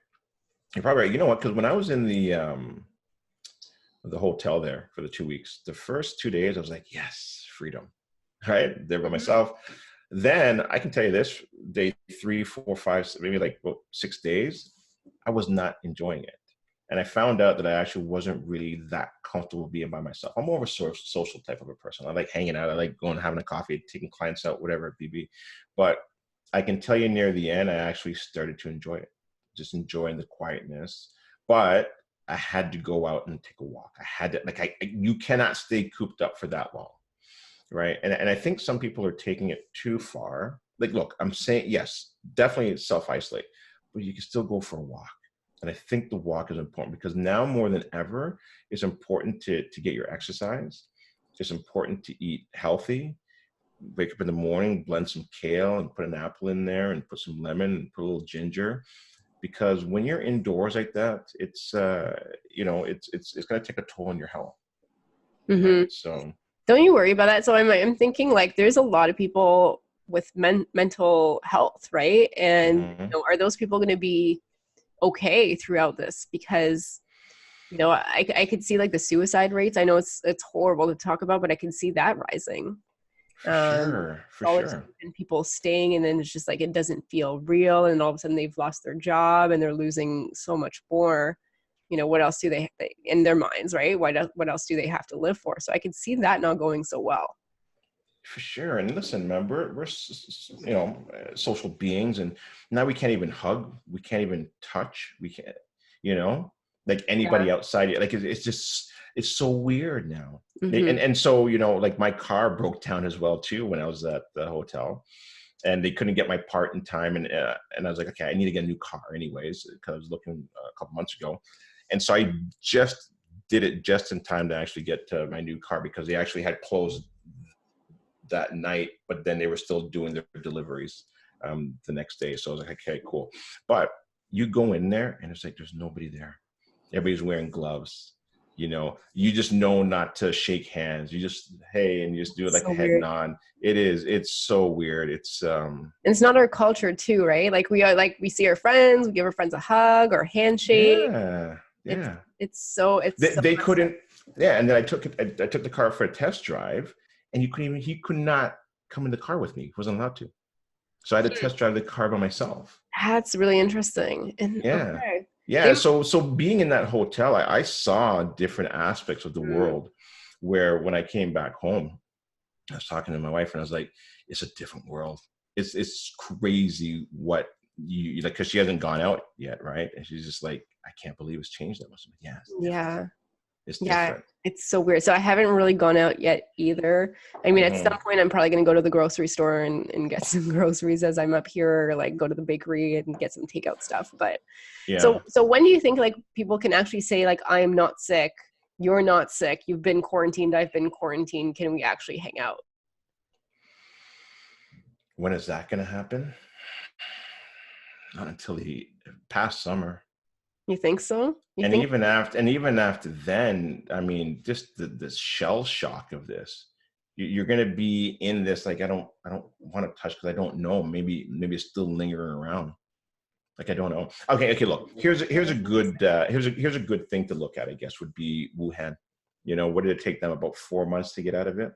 You know what? Because when I was in the hotel there for the 2 weeks, the first 2 days I was like, yes, freedom. Right there by myself. Then I can tell you this: day 3, 4, 5, maybe like 6 days, I was not enjoying it, and I found out that I actually wasn't really that comfortable being by myself. I'm more of a social type of a person. I like hanging out. I like going having a coffee, taking clients out, whatever it be. But I can tell you near the end, I actually started to enjoy it, just enjoying the quietness. But I had to go out and take a walk. I had to you cannot stay cooped up for that long. Right. And I think some people are taking it too far. Like, look, I'm saying, yes, definitely self-isolate, but you can still go for a walk. And I think the walk is important because now more than ever, it's important to get your exercise. It's important to eat healthy. Wake up in the morning, blend some kale and put an apple in there and put some lemon and put a little ginger. Because when you're indoors like that, it's it's going to take a toll on your health. Mm-hmm. Right? So. Don't you worry about that. So I'm thinking like there's a lot of people with mental health, right? And are those people going to be okay throughout this? Because I could see like the suicide rates. I know it's horrible to talk about, but I can see that rising. For sure. And people staying, and then it's just like it doesn't feel real, and all of a sudden they've lost their job and they're losing so much more. What else do they in their minds, right? What else do they have to live for? So I could see that not going so well. For sure. And listen, man, we're social beings, and now we can't even hug. We can't even touch. We can't, like anybody outside. Like it's so weird now. Mm-hmm. And so, like my car broke down as well too when I was at the hotel. And they couldn't get my part in time. And I was like, okay, I need to get a new car anyways, because I was looking a couple months ago. And so I just did it just in time to actually get to my new car because they actually had closed that night, but then they were still doing their deliveries the next day. So I was like, okay, cool. But you go in there and it's like, there's nobody there. Everybody's wearing gloves. You just know not to shake hands. You just, hey, and you just do it like a head nod. It's so weird. It's not our culture too, right? Like we see our friends, we give our friends a hug or handshake. Yeah. They couldn't. Yeah. And then I took the car for a test drive, and he could not come in the car with me. He wasn't allowed to. So I had to test drive the car by myself. That's really interesting. Yeah. Okay. Yeah. So being in that hotel, I saw different aspects of the world where when I came back home, I was talking to my wife and I was like, it's a different world. It's crazy what you like, because she hasn't gone out yet. Right. And she's just like, I can't believe it's changed that much. Yeah. It's different. It's so weird. So I haven't really gone out yet either. I mean, at some point I'm probably going to go to the grocery store and get some groceries as I'm up here, or like go to the bakery and get some takeout stuff. But so when do you think like people can actually say like, I am not sick you're not sick, you've been quarantined, I've been quarantined, can we actually hang out? When is that going to happen? Not until the past summer. You think so? And even after then, I mean, just the shell shock of this, you're going to be in this, like, I don't want to touch because I don't know. Maybe it's still lingering around. Like, I don't know. Okay. Look, here's a good thing to look at, I guess, would be Wuhan. What did it take them, about 4 months to get out of it?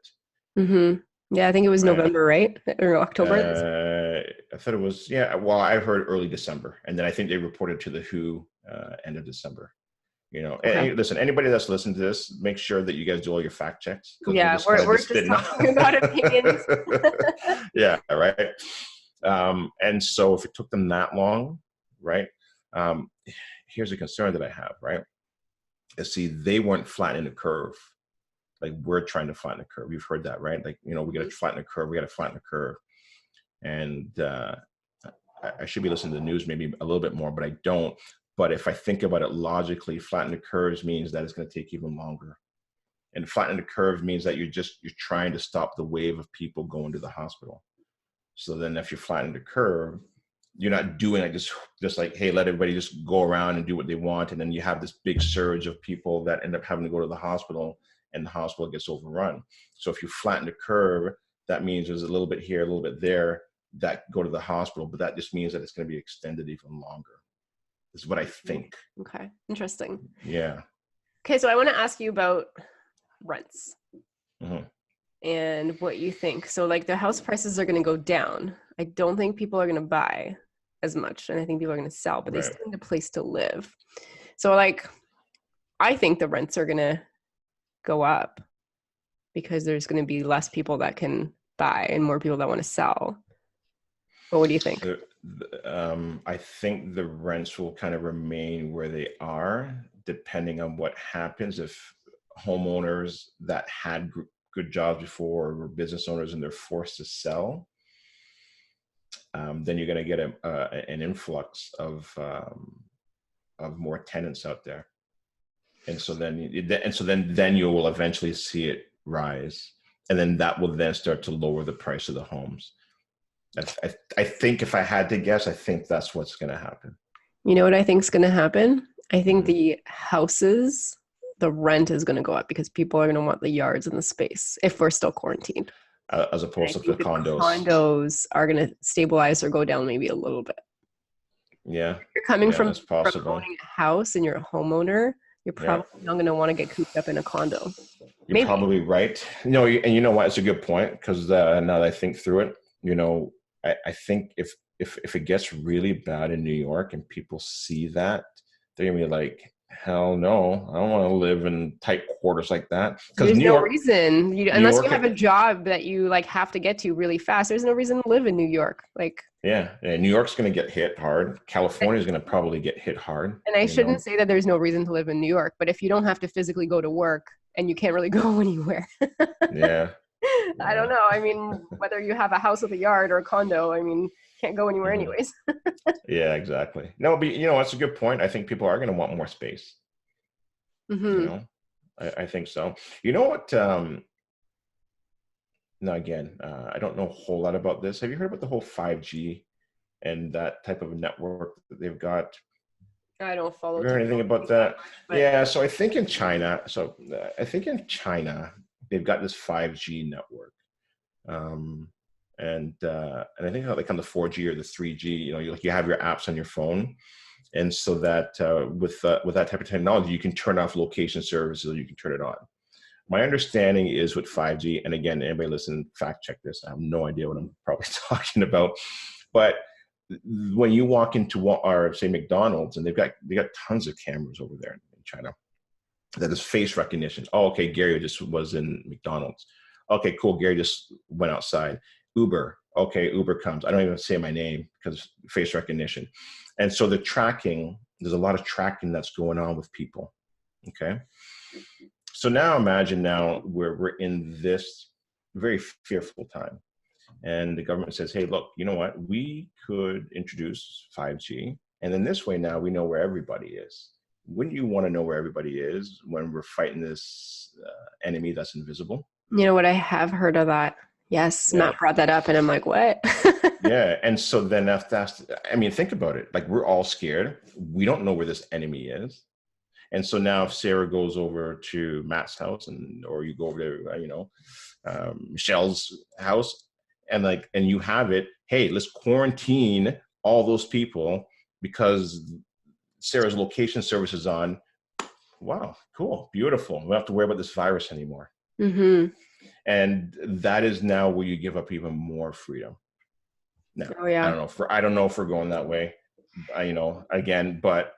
Mm-hmm. Yeah, I think it was November, right? Or October? I thought it was, yeah. Well, I heard early December. And then I think they reported to the WHO end of December. Okay. And listen, anybody that's listening to this, make sure that you guys do all your fact checks. Yeah, we're just talking about opinions. Yeah, right. And so if it took them that long, right? Here's a concern that I have, right? See, they weren't flattening the curve. Like, we're trying to flatten the curve. You've heard that, right? Like, we got to flatten the curve. We got to flatten the curve. And I should be listening to the news maybe a little bit more, but I don't. But if I think about it logically, flatten the curves means that it's going to take even longer. And flattening the curve means that you're trying to stop the wave of people going to the hospital. So then if you're flattening the curve, you're not doing it just like, hey, let everybody just go around and do what they want. And then you have this big surge of people that end up having to go to the hospital, and the hospital gets overrun. So if you flatten the curve, that means there's a little bit here, a little bit there that go to the hospital, but that just means that it's going to be extended even longer. This is what I think. Okay, interesting. Yeah. Okay, so I want to ask you about rents. Mm-hmm. And what you think. So like, the house prices are going to go down. I don't think people are going to buy as much, and I think people are going to sell, but they still need a place to live. So like, I think the rents are going to go up because there's going to be less people that can buy and more people that want to sell. But what do you think? I think the rents will kind of remain where they are, depending on what happens. If homeowners that had good jobs before or were business owners and they're forced to sell, then you're going to get an influx of more tenants out there. And so then you will eventually see it rise. And then that will then start to lower the price of the homes. I think, if I had to guess, I think that's what's going to happen. You know what I think is going to happen? I think the houses, the rent is going to go up because people are going to want the yards and the space if we're still quarantined. As opposed to the condos. Condos are going to stabilize or go down maybe a little bit. Yeah. If you're coming from owning a house and you're a homeowner, you're probably not going to want to get cooped up in a condo. You're probably right. No, and you know what? It's a good point, because now that I think through it, I think if it gets really bad in New York and people see that, they're going to be like, hell no, I don't want to live in tight quarters like that. There's no reason, unless you have a job that you like have to get to really fast. There's no reason to live in New York. Yeah, New York's going to get hit hard. California is going to probably get hit hard. And I shouldn't say that there's no reason to live in New York, but if you don't have to physically go to work and you can't really go anywhere. Yeah. I don't know. I mean, whether you have a house with a yard or a condo, I mean, can't go anywhere anyways. Yeah, exactly. No, but that's a good point. I think people are going to want more space. Mm-hmm. I think so. You know what? Now again, I don't know a whole lot about this. Have you heard about the whole 5G and that type of network that they've got? I don't follow. Have you heard anything about that? Yeah. So I think in China, they've got this 5G network. And I think like on the 4G or the 3G, you have your apps on your phone. And so that with that type of technology, you can turn off location services, or you can turn it on. My understanding is with 5G, and again, anybody listen, fact check this. I have no idea what I'm probably talking about. But when you walk into say McDonald's, and they got tons of cameras over there in China, that is face recognition. Oh, okay, Gary just was in McDonald's. Okay, cool. Gary just went outside. Uber. Okay, Uber comes. I don't even say my name because face recognition. And so there's a lot of tracking that's going on with people. Okay. So now imagine we're in this very fearful time. And the government says, hey, look, you know what? We could introduce 5G. And then this way now we know where everybody is. wouldn't you want to know where everybody is when we're fighting this enemy that's invisible? You know what? I have heard of that. Yes, Yeah. Matt brought that up, and I'm like, what? Yeah. And so then that's, I mean, think about it. Like, we're all scared. We don't know where this enemy is. And so now if Sarah goes over to Matt's house or you go over to, Michelle's house and you have it, hey, let's quarantine all those people because Sarah's location service is on. Wow, cool, beautiful. We don't have to worry about this virus anymore. Mm-hmm. And that is now where you give up even more freedom. Now, Oh, yeah. I don't know if we're going that way, again, but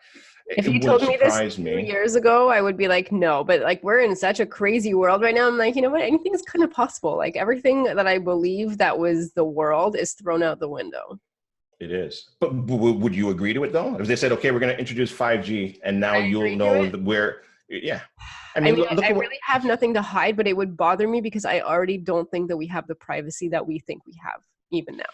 if you told me this 2 years ago, I would be like, no, but like, we're in such a crazy world right now. I'm like, you know what? Anything is kind of possible. Like, everything that I believe that was the world is thrown out the window. It is. But would you agree to it though? If they said, okay, we're going to introduce 5G and now you'll know where, yeah. I mean, I really have nothing to hide, but it would bother me because I already don't think that we have the privacy that we think we have even now.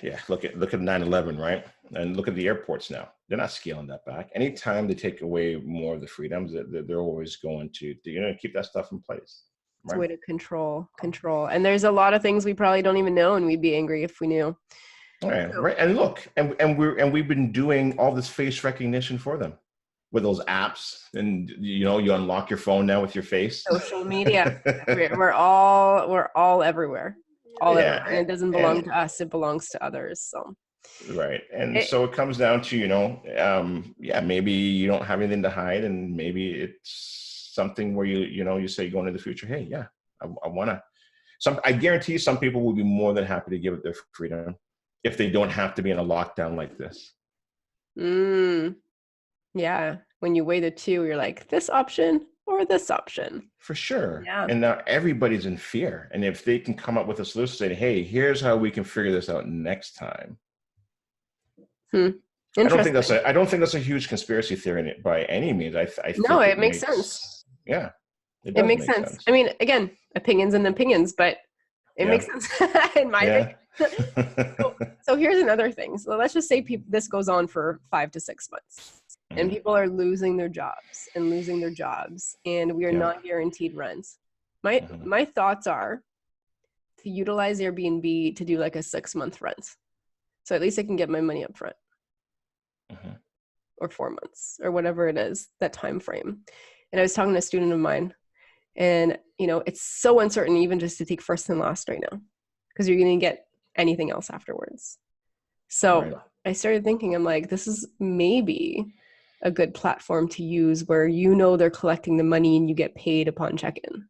Yeah, look at 9/11, right? And look at the airports now. They're not scaling that back. Anytime they take away more of the freedoms, they're always going to keep that stuff in place. Right? It's a way to control. And there's a lot of things we probably don't even know, and we'd be angry if we knew. Right. And look, and we've been doing all this face recognition for them with those apps, and you unlock your phone now with your face. Social media. we're all everywhere. Everywhere. And it doesn't belong to us, it belongs to others. So right. And so it comes down to, maybe you don't have anything to hide, and maybe it's something where you say going into the future, hey, yeah, I want to. I guarantee some people will be more than happy to give it their freedom if they don't have to be in a lockdown like this. Yeah. When you weigh the two, you're like, this option or this option. For sure. Yeah. And now everybody's in fear. And if they can come up with a solution, saying, hey, here's how we can figure this out next time. I don't think that's a huge conspiracy theory by any means. I think it makes sense. Yeah. It makes sense. I mean, again, opinions and opinions, but it makes sense in my opinion. So here's another thing. So let's just say this goes on for 5 to 6 months. And people are losing their jobs, and we are not guaranteed rents. My thoughts are to utilize Airbnb to do like a 6-month rent. So at least I can get my money up front. Or 4 months or whatever it is, that time frame. And I was talking to a student of mine, and it's so uncertain even just to take first and last right now, because you're going to get anything else afterwards. So I started thinking, I'm like, this is maybe a good platform to use where they're collecting the money and you get paid upon check-in.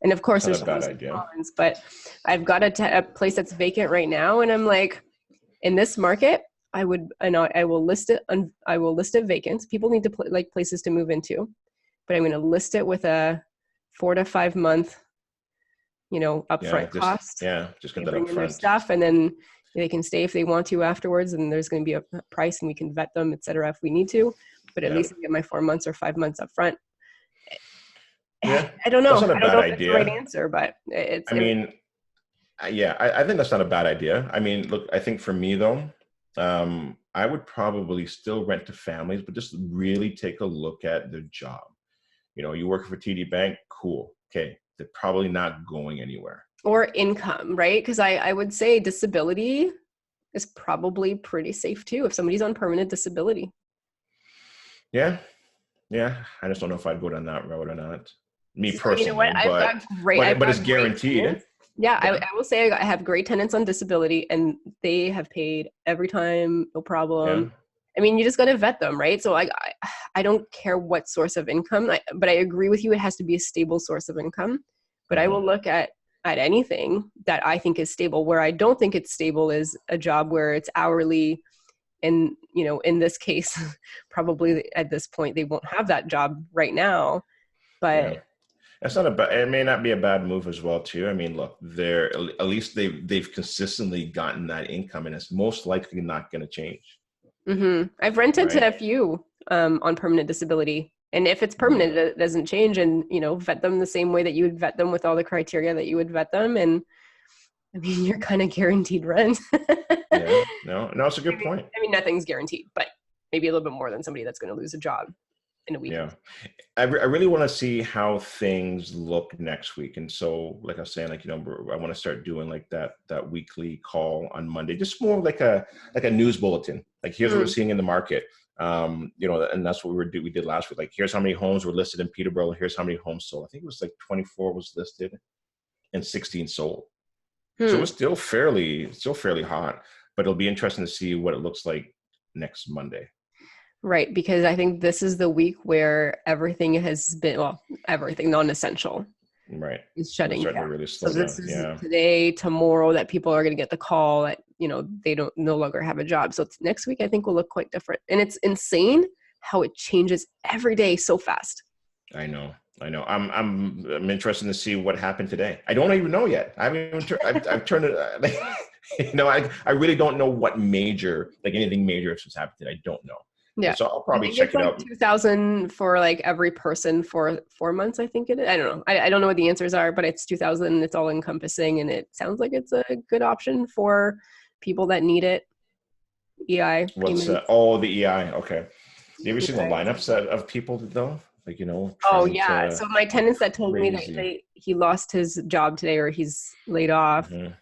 And of course, there's pros and cons, but I've got a place that's vacant right now, and I'm like, in this market, I will list it vacant. People need to places to move into, but I'm going to list it with a 4 to 5 month, upfront cost. Yeah, just get that bring upfront in their stuff, and then they can stay if they want to afterwards, and there's going to be a price, and we can vet them, etc. if we need to. But at least I get my 4 months or 5 months up front. Yeah, I don't know. That's not a I don't bad know if idea. it's the right answer, but it's. I think that's not a bad idea. I mean, look, I think for me though, I would probably still rent to families, but just really take a look at their job. You work for TD Bank, cool. Okay, they're probably not going anywhere. Or income, right? Because I would say disability is probably pretty safe too if somebody's on permanent disability. Yeah. I just don't know if I'd go down that road or not. Me personally, you know what? But it's guaranteed. Yeah, I will say I have great tenants on disability, and they have paid every time, no problem. Yeah. I mean, you just got to vet them, right? So I don't care what source of income, but I agree with you. It has to be a stable source of income. But I will look at anything that I think is stable. Where I don't think it's stable is a job where it's hourly. And, in this case, probably at this point, they won't have that job right now. But that's it may not be a bad move as well, too. I mean, look, at least they've consistently gotten that income, and it's most likely not going to change. I've rented to a few on permanent disability. And if it's permanent, it doesn't change, and, vet them the same way that you would vet them with all the criteria that you would vet them. And I mean, you're kind of guaranteed rent. Yeah, no, it's a good point. I mean, nothing's guaranteed, but maybe a little bit more than somebody that's going to lose a job. in a week. Yeah. I really want to see how things look next week. And so, like I was saying, like, you know, I want to start doing like that weekly call on Monday, just more like a news bulletin. Like, here's what we're seeing in the market. You know, and that's what we did last week. Like, here's how many homes were listed in Peterborough. Here's how many homes sold. I think it was like 24 was listed and 16 sold. So it's still fairly hot, but it'll be interesting to see what it looks like next Monday. Right, because I think this is the week where everything has been, well, everything non-essential Right. is shutting down. To really slow So this down. is today, tomorrow that people are going to get the call that, you know, they don't no longer have a job. So next week I think will look quite different. And it's insane how it changes every day so fast. I know. I'm interested to see what happened today. I don't even know yet. I haven't even I've turned it. You know, I really don't know what major, like anything major has happened today. I don't know. Yeah. So I'll probably check it out. 2,000 for like every person for 4 months, I think it is. I don't know. I don't know what the answers are, but it's 2,000. It's all encompassing, and it sounds like it's a good option for people that need it. EI. What's the EI? Okay. Have you ever seen the lineups of people though? Like, you know. Oh yeah. So my tenants that told me that he lost his job today or he's laid off. Mm-hmm.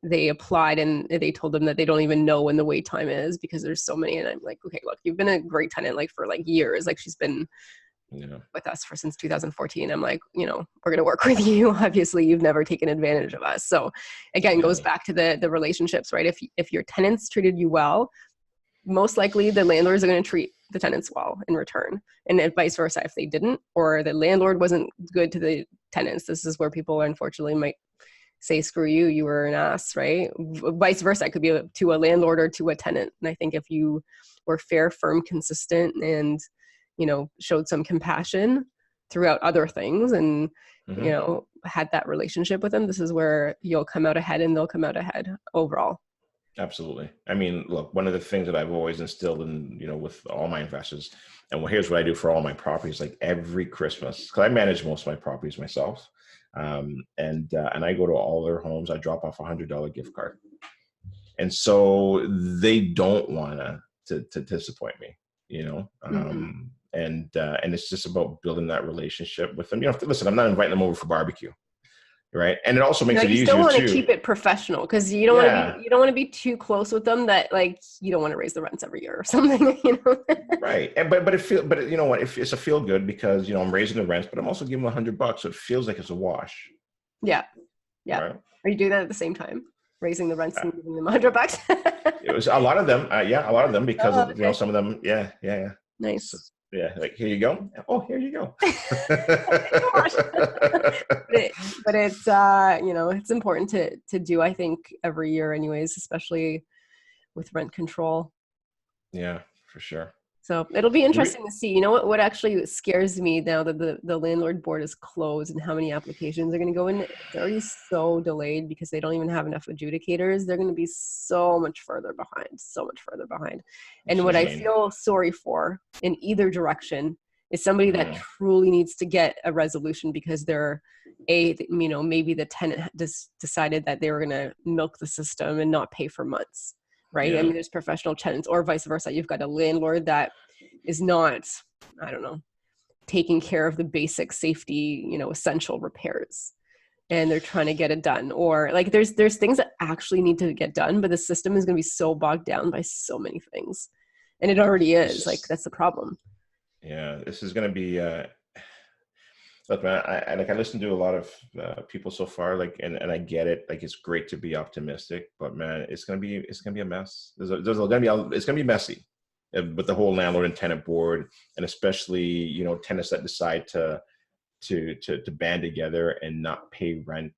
They applied and they told them that they don't even know when the wait time is because there's so many. And I'm like, okay, look, you've been a great tenant like for like years. Like she's been with us since 2014. I'm like, you know, we're going to work with you. Obviously you've never taken advantage of us. So again, goes back to the relationships, right? If your tenants treated you well, most likely the landlords are going to treat the tenants well in return, and vice versa. If they didn't, or the landlord wasn't good to the tenants, this is where people unfortunately might say, screw you, you were an ass, right? Vice versa. It could be to a landlord or to a tenant. And I think if you were fair, firm, consistent, and, you know, showed some compassion throughout other things and, you know, had that relationship with them, this is where you'll come out ahead and they'll come out ahead overall. Absolutely. I mean, look, one of the things that I've always instilled in, you know, with all my investors, and well, here's what I do for all my properties, like every Christmas, because I manage most of my properties myself. And I go to all their homes. I drop off $100 gift card. And so they don't want to disappoint me, you know? And it's just about building that relationship with them. You know, listen, I'm not inviting them over for barbecue. Right. And it also makes it easier too. You still want to keep it professional because you don't want to be too close with them that like you don't want to raise the rents every year or something, you know. Right. And but you know what, if it's a feel good because, you know, I'm raising the rents, but I'm also giving them $100, so it feels like it's a wash. Yeah. Right? Are you doing that at the same time? Raising the rents and giving them $100? It was a lot of them. A lot of them because of, you know, some of them. Yeah. Nice. So, yeah, like here you go. Oh, here you go. but it's you know, it's important to do, I think, every year anyways, especially with rent control. Yeah, for sure. So it'll be interesting to see. You know what actually scares me now that the landlord board is closed and how many applications are going to go in. It's already so delayed because they don't even have enough adjudicators. They're going to be so much further behind. And what I feel sorry for in either direction is somebody that truly needs to get a resolution because they're you know, maybe the tenant just decided that they were going to milk the system and not pay for months. Right. Yeah. I mean, there's professional tenants or vice versa. You've got a landlord that is not, I don't know, taking care of the basic safety, you know, essential repairs, and they're trying to get it done. Or like there's things that actually need to get done, but the system is going to be so bogged down by so many things. And it already is. Like, that's the problem. Yeah, this is going to be, look, man, I listen to a lot of people so far, like, and I get it. Like, it's great to be optimistic, but man, it's gonna be a mess. It's gonna be messy with the whole landlord and tenant board, and especially, you know, tenants that decide to band together and not pay rent.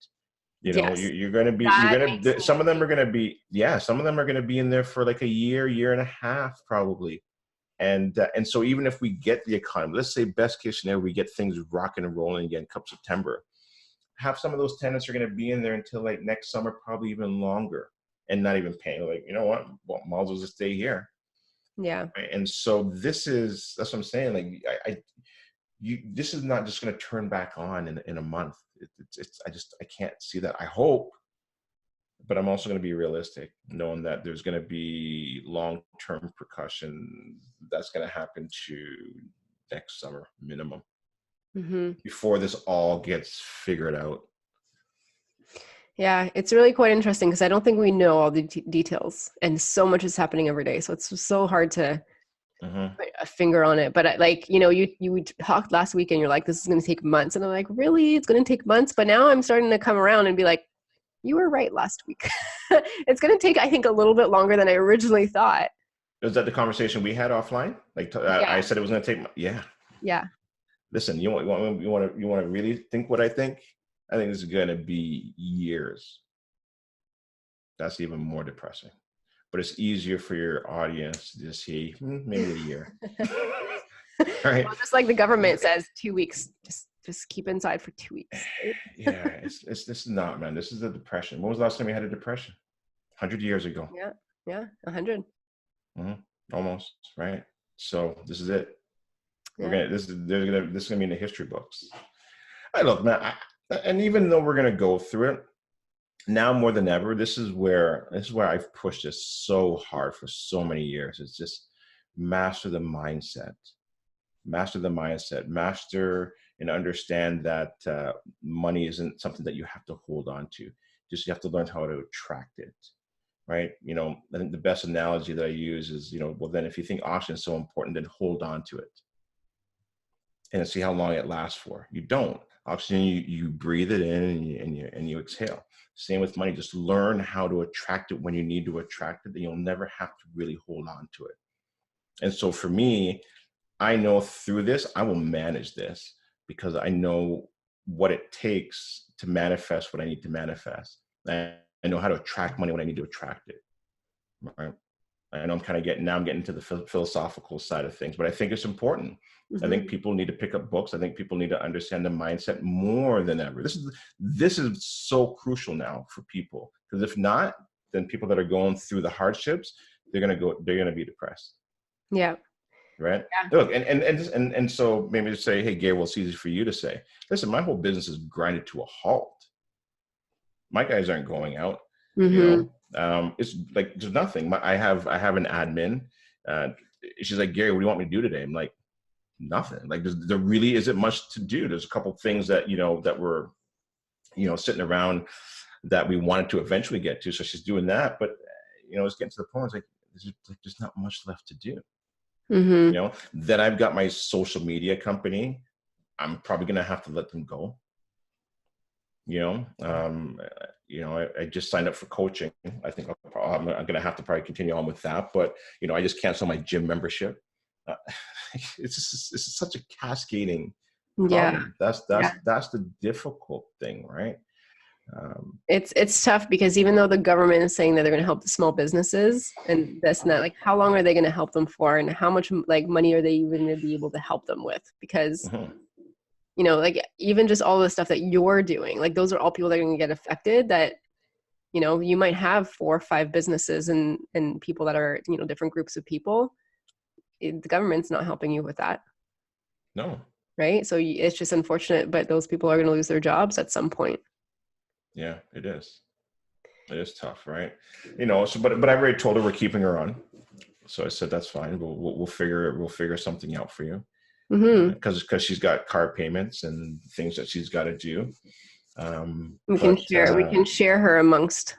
You know, some of them are gonna be in there for like a year and a half probably. And so even if we get the economy, let's say best case scenario, we get things rocking and rolling again come September, half some of those tenants are going to be in there until like next summer, probably even longer, and not even paying. Like, you know what, well, might as well just stay here. Yeah. Right? And so that's what I'm saying. Like, this is not just going to turn back on in a month. I can't see that. I hope. But I'm also going to be realistic, knowing that there's going to be long-term repercussions that's going to happen to next summer minimum, Mm-hmm. before this all gets figured out. Yeah, it's really quite interesting because I don't think we know all the details, and so much is happening every day. So it's so hard to put a finger on it. But you talked last week and you're like, this is going to take months. And I'm like, really? It's going to take months? But now I'm starting to come around and be like, you were right last week. It's going to take, I think, a little bit longer than I originally thought. Was that the conversation we had offline? Like I said, it was going to take. Yeah. Yeah. Listen, you want to really think what I think? I think this is going to be years. That's even more depressing. But it's easier for your audience to see maybe a year. Right? Well, just like the government says, 2 weeks. Just keep inside for 2 weeks. Right? Yeah, this is not, man. This is the depression. When was the last time we had a depression? 100 years ago. Yeah, 100. Almost, right? So this is it. Yeah. This is gonna be in the history books. Look, man, and even though we're gonna go through it now more than ever, this is where I've pushed this so hard for so many years. It's just master the mindset, master and understand that money isn't something that you have to hold on to. Just you have to learn how to attract it. Right. I think the best analogy that I use is, well, then if you think oxygen is so important, then hold on to it and see how long it lasts for. You don't. Oxygen, you breathe it in and you exhale. Same with money. Just learn how to attract it when you need to attract it, then you'll never have to really hold on to it. And so for me, I know through this, I will manage this because I know what it takes to manifest what I need to manifest. I know how to attract money when I need to attract it. Right. I know I'm getting to the philosophical side of things, but I think it's important. Mm-hmm. I think people need to pick up books. I think people need to understand the mindset more than ever. This is so crucial now for people, because if not, then people that are going through the hardships, they're going to be depressed. Yeah. Right. Yeah. Look, and so maybe to say, hey, Gary, well, it's easy for you to say, listen, my whole business is grinded to a halt. My guys aren't going out. Mm-hmm. It's like there's nothing. I have an admin. She's like, Gary, what do you want me to do today? I'm like, nothing. Like there really isn't much to do. There's a couple of things that that we're sitting around that we wanted to eventually get to. So she's doing that, but it's getting to the point. It's like there's not much left to do. Mm-hmm. Then I've got my social media company. I'm probably gonna have to let them go. I just signed up for coaching. I think I'm going to have to probably continue on with that. But, I just canceled my gym membership. It's such a cascading problem. Yeah. That's the difficult thing, right? It's tough because even though the government is saying that they're going to help the small businesses and this and that, like how long are they going to help them for, and how much like money are they even going to be able to help them with? Because like even just all the stuff that you're doing, like those are all people that are going to get affected, that, you might have 4 or 5 businesses and people that are, different groups of people. The government's not helping you with that. No. Right. So it's just unfortunate, but those people are going to lose their jobs at some point. Yeah, it is. It is tough. Right. So, but I already told her we're keeping her on. So I said, that's fine. We'll figure something out for you. Because she's got car payments and things that she's got to do. We can share her amongst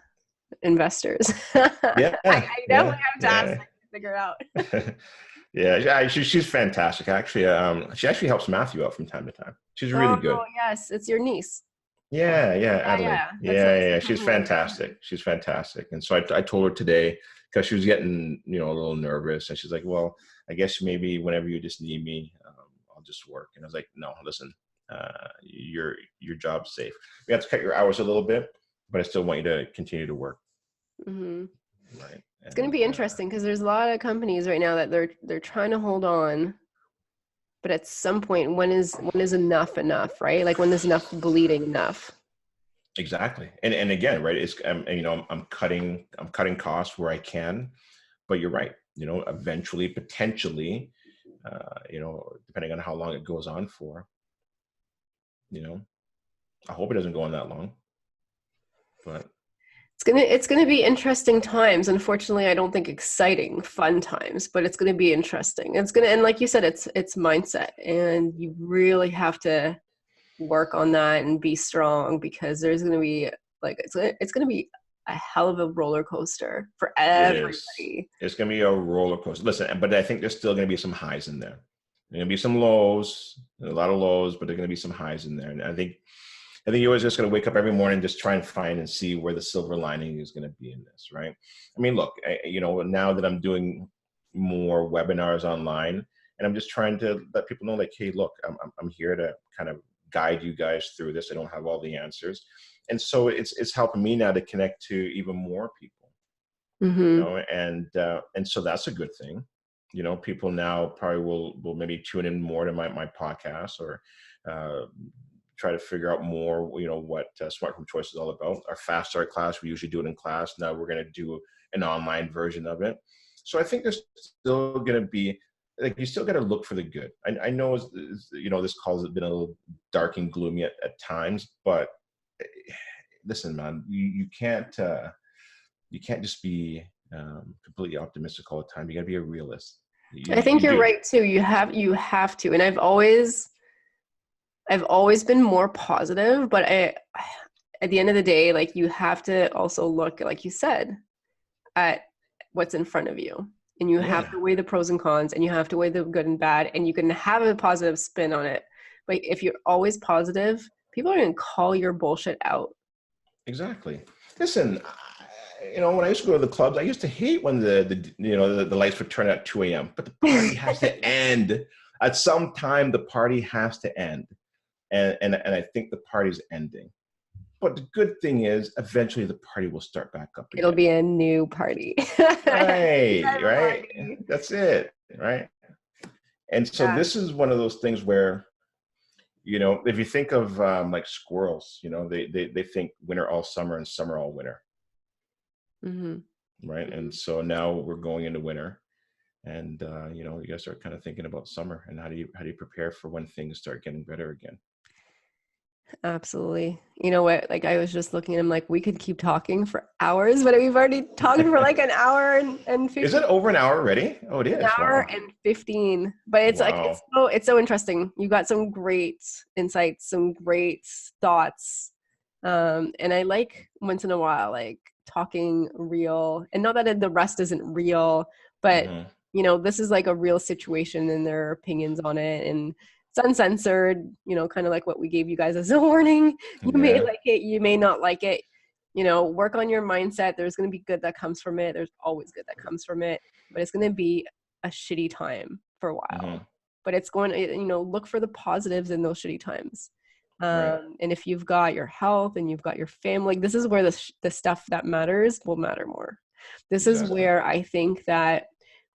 investors. Yeah, I definitely have to ask to figure it out. Yeah, she's fantastic. Actually, she actually helps Matthew out from time to time. She's really good. Oh yes, it's your niece. Yeah, Adelaide. Yeah. She's fantastic. She's fantastic. And so I told her today, because she was getting a little nervous, and she's like, well, I guess maybe whenever you just need me, I'll just work. And I was like, no, listen, your job's safe. We have to cut your hours a little bit, but I still want you to continue to work. Mm-hmm. Right. It's going to be interesting because there's a lot of companies right now that they're trying to hold on, but at some point, when is enough, right? Like when is enough bleeding enough? Exactly. And again, right, it's I'm cutting costs where I can, but you're right. Eventually, potentially, depending on how long it goes on for, I hope it doesn't go on that long, but It's gonna be interesting times. Unfortunately, I don't think exciting, fun times, but it's gonna be interesting. And like you said, it's mindset, and you really have to work on that and be strong, because there's gonna be it's gonna be a hell of a roller coaster for It is. everybody. It's going to be a roller coaster. Listen, but I think there's still going to be some highs in there. There's going to be some lows, a lot of lows, but there's going to be some highs in there. And I think you're always just going to wake up every morning, just try and find and see where the silver lining is going to be in this, right? I mean, look, now that I'm doing more webinars online, and I'm just trying to let people know, like, hey, look, I'm here to kind of guide you guys through this. I don't have all the answers, and so it's helping me now to connect to even more people, Mm-hmm. and so that's a good thing. People now probably will maybe tune in more to my podcast, or try to figure out more, what Smart Home Choice is all about. Our Fast Start class, we usually do it in class. Now we're going to do an online version of it. So I think there's still going to be, like, you still got to look for the good. I know, this call has been a little dark and gloomy at times, but listen, man, you can't just be completely optimistic all the time. You got to be a realist. I think You you're do. right too. You have to. And I've always been more positive, but at the end of the day, like, you have to also look, like you said, at what's in front of you, and you have Yeah, to weigh the pros and cons, and you have to weigh the good and bad, and you can have a positive spin on it. But if you're always positive, people are going to call your bullshit out. exactly. Listen, when I used to go to the clubs, I used to hate when the lights would turn at 2 a.m. But the party has to end at some time. The party has to end, and I think the party's ending. But the good thing is, eventually the party will start back up It'll again. be a new party. You Right, guys are right. lucky. That's it, right? And so Yeah. this is one of those things where, if you think of like squirrels, they think winter all summer and summer all winter, Mm-hmm. right? And so now we're going into winter, and you guys start kind of thinking about summer, and how do you prepare for when things start getting better again? Absolutely. You know what? Like, I was just looking at him, like, we could keep talking for hours, but we've already talked for like an hour and Is 15. it over an hour already? Oh, it An is. hour Wow. and 15. But it's like, Wow. it's so interesting. You got some great insights, some great thoughts. And I like, once in a while, like, talking real, and not that the rest isn't real, but Hmm. this is like a real situation, and their opinions on it, and it's uncensored, kind of like what we gave you guys as a warning. You may Yeah. like it, you may not like it. Work on your mindset. There's going to be good that comes from it. There's always good that comes from it, but it's going to be a shitty time for a Hmm. while. But it's going to, look for the positives in those shitty times. Right. And if you've got your health and you've got your family, this is where the stuff that matters will matter more. This is Exactly. where I think that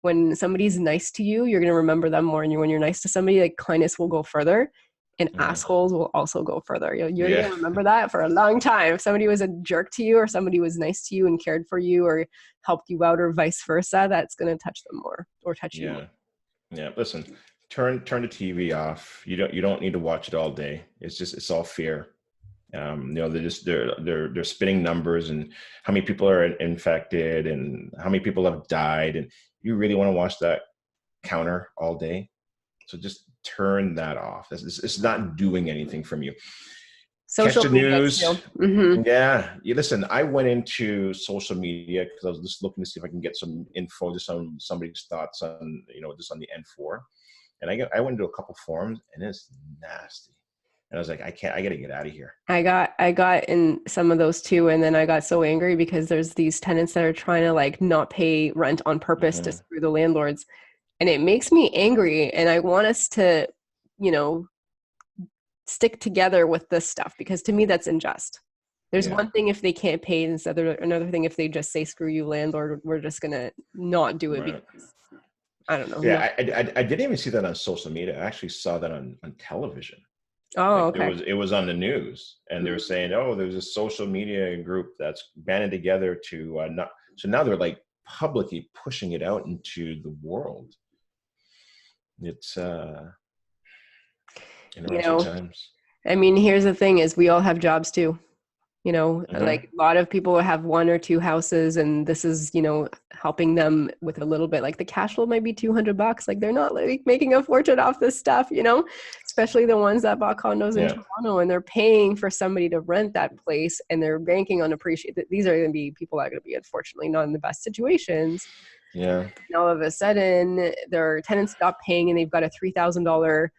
when somebody's nice to you, you're going to remember them more. And when you're nice to somebody, like, kindness will go further, and Hmm. assholes will also go further. You're going Yeah. to remember that for a long time. If somebody was a jerk to you, or somebody was nice to you and cared for you or helped you out, or vice versa, that's going to touch them more, or touch you more. Yeah. Yeah. Listen, turn the TV off. You don't need to watch it all day. It's all fear. They're spitting numbers and how many people are infected and how many people have died, and you really want to watch that counter all day? So just turn that off. It's not doing anything from you. Catch Social the media news. too. Mm-hmm. Yeah, you listen. I went into social media because I was just looking to see if I can get some info, just on somebody's thoughts on, just on the N4. And I went into a couple forums, and it's nasty. And I was like, I can't. I got to get out of here. I got in some of those too, and then I got so angry because there's these tenants that are trying to, like, not pay rent on purpose to Hmm. screw the landlords, and it makes me angry. And I want us to, you know, stick together with this stuff, because to me that's unjust. There's Yeah. one thing if they can't pay, and another thing if they just say, "Screw you, landlord, we're just gonna not do it," Right. because I don't know. No. Yeah. I didn't even see that on social media. I actually saw that on television. Oh, Like okay. it was on the news, and they were Mm. saying, oh, there's a social media group that's banded together to not. So now they're like publicly pushing it out into the world. It's You interesting know, times. I mean, here's the thing: is we all have jobs too. Like a lot of people have 1 or 2 houses, and this is, helping them with a little bit. Like the cash flow might be $200. Like they're not like making a fortune off this stuff, especially the ones that bought condos in Toronto, and they're paying for somebody to rent that place, and they're banking on that these are going to be people that are going to be unfortunately not in the best situations. Yeah. And all of a sudden their tenants stop paying, and they've got a $3,000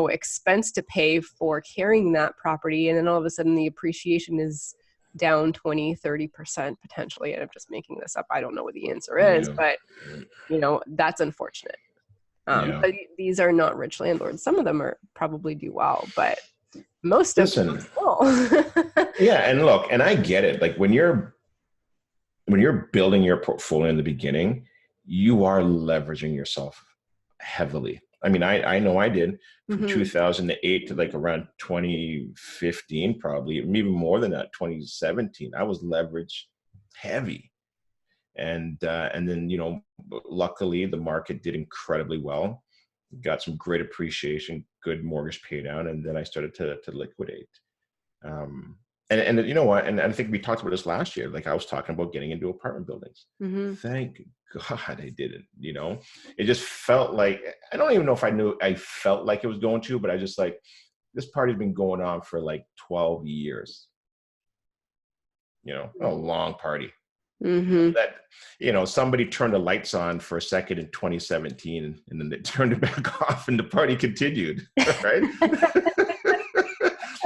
expense to pay for carrying that property. And then all of a sudden the appreciation is down 20-30% potentially. And I'm just making this up. I don't know what the answer is, but that's unfortunate. But these are not rich landlords. Some of them are probably do well, but most of them will. Yeah. And look, and I get it. Like when you're building your portfolio in the beginning, you are leveraging yourself heavily. I mean, I know I did from 2008 to like around 2015, probably even more than that, 2017. I was leveraged heavy. And then, luckily the market did incredibly well, got some great appreciation, good mortgage pay down. And then I started to liquidate. And you know what? And I think we talked about this last year. Like I was talking about getting into apartment buildings. Thank God I didn't, it just felt like, I don't even know if I felt like it was going to, but I just like, this party's been going on for like 12 years, a long party. That, somebody turned the lights on for a second in 2017 and then they turned it back off and the party continued, right?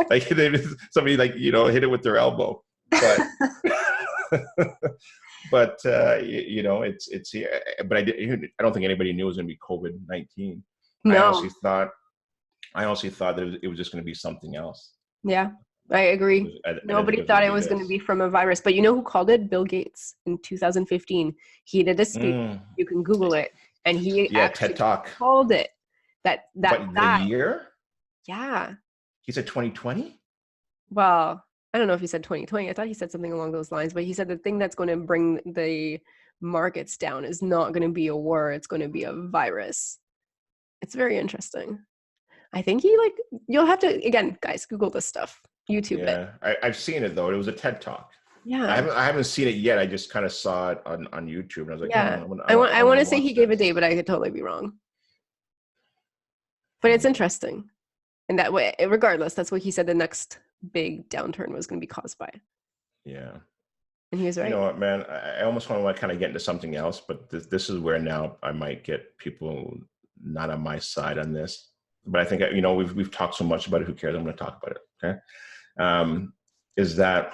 Like somebody hit it with their elbow, but it's here. But I don't think anybody knew it was going to be COVID-19. No. I honestly thought that it was just going to be something else. Yeah, I agree. Nobody thought it was going to be from a virus, but you know who called it? Bill Gates in 2015. He did a speech. You can Google it, and he actually TED Talk called it that the year. Yeah. He said 2020? Well, I don't know if he said 2020. I thought he said something along those lines, but he said the thing that's going to bring the markets down is not going to be a war. It's going to be a virus. It's very interesting. I think you'll have to, again, guys, Google this stuff, YouTube it. Yeah, I've seen it though. It was a TED Talk. Yeah. I haven't seen it yet. I just kind of saw it on YouTube and I was like, yeah. I want to say he gave a date, but I could totally be wrong. But it's interesting. And that way, regardless, that's what he said the next big downturn was going to be caused by. Yeah. And he was right. You know what, man? I almost want to kind of get into something else, but this is where now I might get people not on my side on this. But I think, we've talked so much about it. Who cares? I'm going to talk about it. Okay. Is that,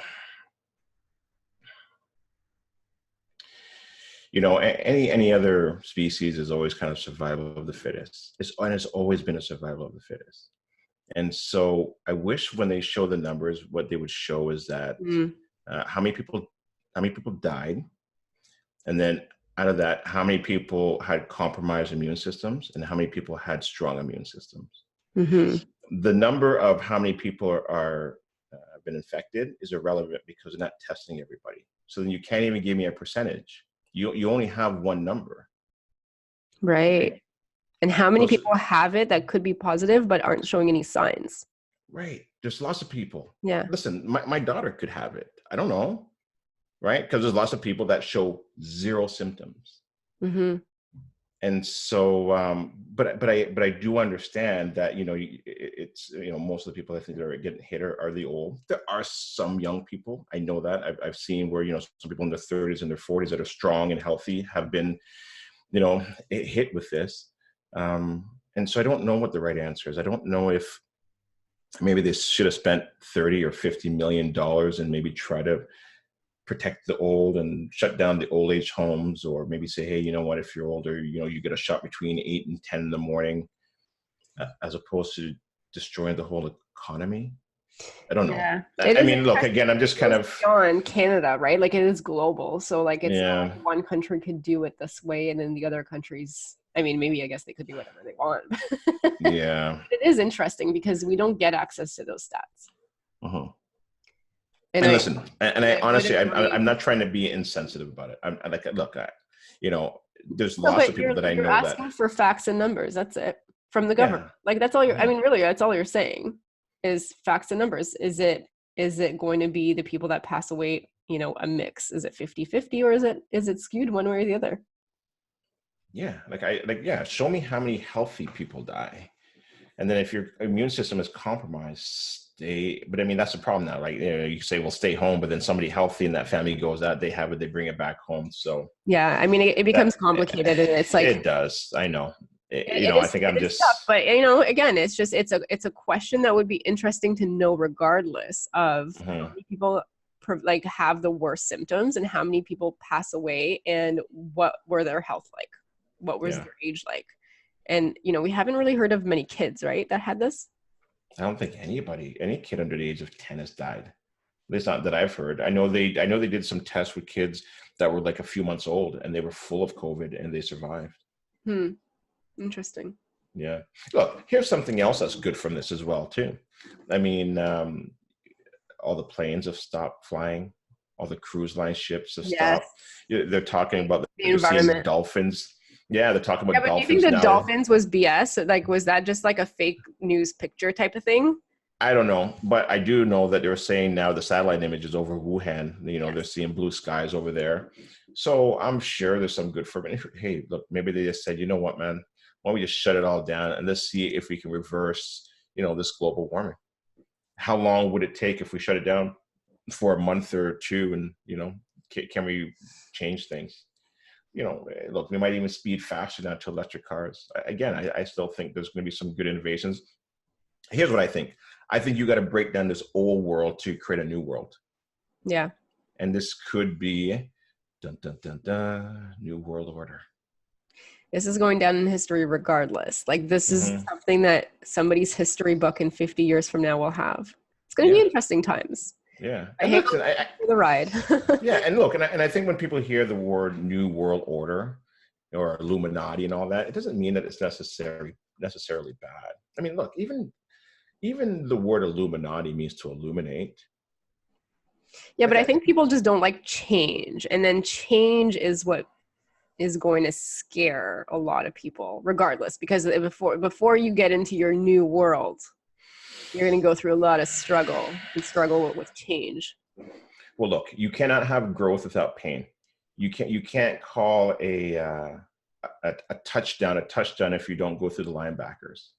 any other species is always kind of survival of the fittest. And it's always been a survival of the fittest. And so I wish when they show the numbers, what they would show is that how many people died, and then out of that, how many people had compromised immune systems, and how many people had strong immune systems. The number of how many people are been infected is irrelevant because they're not testing everybody. So then you can't even give me a percentage. You only have one number. Right. And how many people have it that could be positive but aren't showing any signs? Right. There's lots of people. Yeah. Listen, my daughter could have it. I don't know. Right. Because there's lots of people that show zero symptoms. And so, but I do understand that, it's, most of the people I think that are getting hit are the old. There are some young people. I know that I've seen where, some people in their 30s and their 40s that are strong and healthy have been, hit with this. And so I don't know what the right answer is. I don't know if maybe they should have spent $30 or $50 million and maybe try to protect the old and shut down the old age homes, or maybe say, hey, you know what, if you're older, you get a shot between 8 and 10 in the morning, as opposed to destroying the whole economy. I don't know. Yeah. I mean, look, again, I'm just kind of on Canada, right? Like it is global. So like it's not like one country could do it this way and then the other countries, I mean, maybe I guess they could do whatever they want. Yeah. It is interesting because we don't get access to those stats. And listen, I honestly, I'm not trying to be insensitive about it. I'm like, look, there's lots of people that I know that. You're asking for facts and numbers. That's it. From the government. Like that's all I mean, really, that's all you're saying is facts and numbers. Is it is it going to be the people that pass away, you know, a mix? Is it 50-50, or is it skewed one way or the other? Yeah. Show me how many healthy people die. And then if your immune system is compromised, but I mean, that's the problem now, right? You know, you say, well, stay home, but then somebody healthy in that family goes out, they have it, they bring it back home. So Yeah. I mean, it becomes complicated, and it's like, it does. I know. I think I'm it is just tough, but you know, again, it's a question that would be interesting to know, regardless of how many people like have the worst symptoms and how many people pass away, and what were their health like, what was their age like. And you know, we haven't really heard of many kids, right, that had this. I don't think any kid under the age of 10 has died. At least not that I've heard. I know they did some tests with kids that were like a few months old, and they were full of COVID and they survived. Interesting. Yeah. Look, here's something else that's good from this as well too. I mean, all the planes have stopped flying, all the cruise line ships have stopped. They're talking about the environment. Dolphins. Yeah, they're talking about dolphins. Do you think the dolphins was BS? Like, was that just like a fake news picture type of thing? I don't know, but I do know that they're saying now the satellite images over Wuhan, you know, they're seeing blue skies over there. So I'm sure there's some good for it. Hey, look, maybe they just said, you know what, man, why don't we just shut it all down and let's see if we can reverse, you know, this global warming. How long would it take if we shut it down for a month or two? And, you know, can we change things? You know, look, we might even speed faster now to electric cars. Again, I still think there's going to be some good innovations. Here's what I think. I think you got to break down this old world to create a new world. Yeah. And this could be dun, dun, dun, dun, new world order. This is going down in history regardless. Like, this is something that somebody's history book in 50 years from now will have. It's going to be interesting times. Yeah. And listen, for the ride. Yeah. And look, and I think when people hear the word new world order or Illuminati and all that, it doesn't mean that it's necessarily bad. I mean, look, even the word Illuminati means to illuminate. Yeah, but I think people just don't like change. And then change is what is going to scare a lot of people, regardless, because before you get into your new world, you're going to go through a lot of struggle with change. Well, look, you cannot have growth without pain. You can't call a touchdown if you don't go through the linebackers.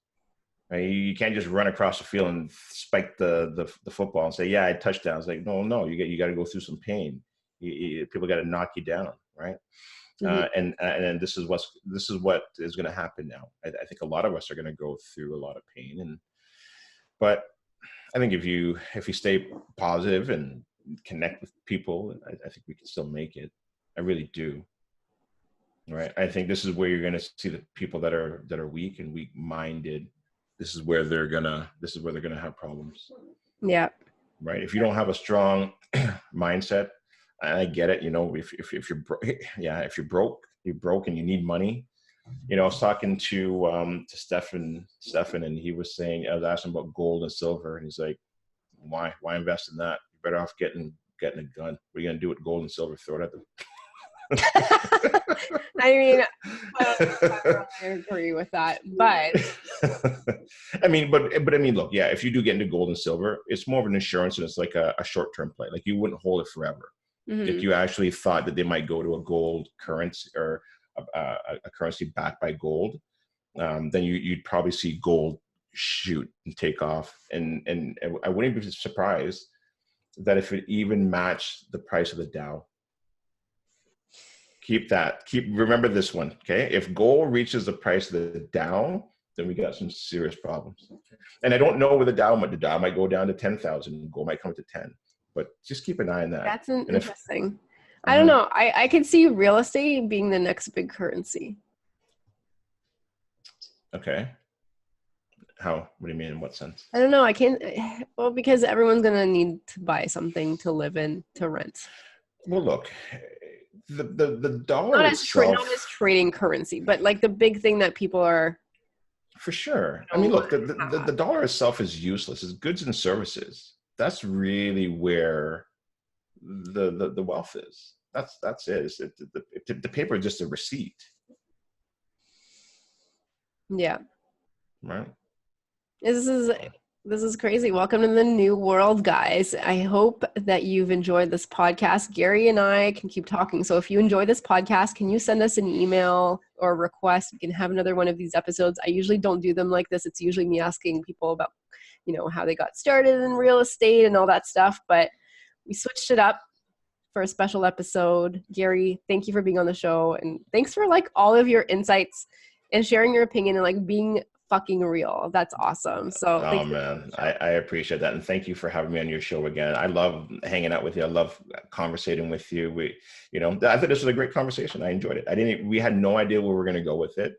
Right? You can't just run across the field and spike the football and say, "Yeah, I touchdown." It's like, no, you got to go through some pain. People got to knock you down, right? And this is what is going to happen now. I think a lot of us are going to go through a lot of pain, but I think if you stay positive and connect with people, I think we can still make it. I really do. Right? I think this is where you're going to see the people that are weak and weak-minded. This is where they're gonna have problems. Yeah. Right. If you don't have a strong mindset, I get it. You know, if you're broke, you're broke and you need money. You know, I was talking to Stefan, and he was saying, I was asking about gold and silver, and he's like, why invest in that? You're better off getting a gun. What are you gonna do with gold and silver? Throw it at them. I mean, I agree with that, but I mean, look, yeah, if you do get into gold and silver, it's more of an insurance, and it's like a short-term play. Like, you wouldn't hold it forever. If you actually thought that they might go to a gold currency or a currency backed by gold, then you'd probably see gold shoot and take off, and I wouldn't be surprised that if it even matched the price of the Dow. Remember this one, okay? If gold reaches the price of the Dow, then we got some serious problems. And I don't know where the Dow might go down to 10,000. Gold might come to 10, but just keep an eye on that. That's interesting. I don't know. I could see real estate being the next big currency. Okay. How? What do you mean? In what sense? I don't know. I can't. Well, because everyone's gonna need to buy something to live in, to rent. Well, look. The dollar itself, not as trading currency, but like the big thing that people are. For sure. I mean, look, the dollar itself is useless. It's goods and services. That's really where the wealth is. That's it. The paper is just a receipt. Yeah. Right. This is This is crazy. Welcome to the new world, guys. I hope that you've enjoyed this podcast. Gary and I can keep talking. So if you enjoy this podcast, can you send us an email or request? We can have another one of these episodes. I usually don't do them like this. It's usually me asking people about, how they got started in real estate and all that stuff. But we switched it up for a special episode. Gary, thank you for being on the show. And thanks for all of your insights and sharing your opinion and being fucking real. That's awesome. So man, I appreciate that. And thank you for having me on your show again. I love hanging out with you. I love conversating with you. I thought this was a great conversation. I enjoyed it. We had no idea where we were going to go with it,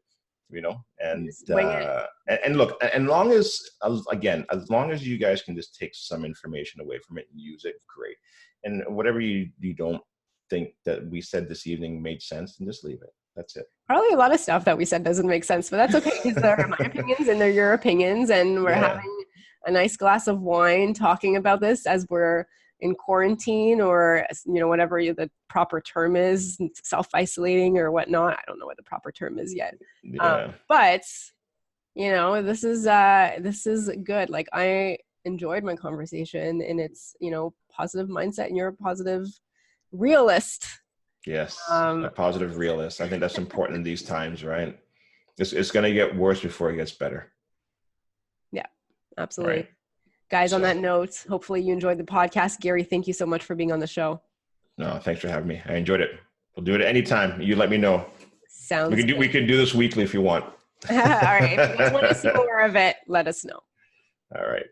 and look, and as long as you guys can just take some information away from it and use it, great. And whatever you don't think that we said this evening made sense, and just leave it. That's it. Probably a lot of stuff that we said doesn't make sense, but that's okay because they're my opinions and they're your opinions, and we're having a nice glass of wine talking about this as we're in quarantine or, whatever the proper term is, self-isolating or whatnot. I don't know what the proper term is yet. Yeah. But, this is good. I enjoyed my conversation, and it's, positive mindset, and you're a positive realist. Yes, a positive realist. I think that's important in these times, right? It's going to get worse before it gets better. Yeah, absolutely. Right. Guys, on that note, hopefully you enjoyed the podcast. Gary, thank you so much for being on the show. No, thanks for having me. I enjoyed it. We'll do it anytime. You let me know. Sounds good. We can do this weekly if you want. All right. If you guys want to see more of it, let us know. All right.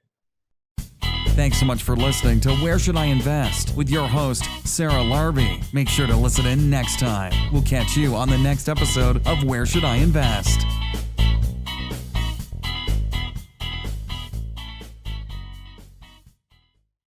Thanks so much for listening to Where Should I Invest with your host, Sarah Larbi. Make sure to listen in next time. We'll catch you on the next episode of Where Should I Invest?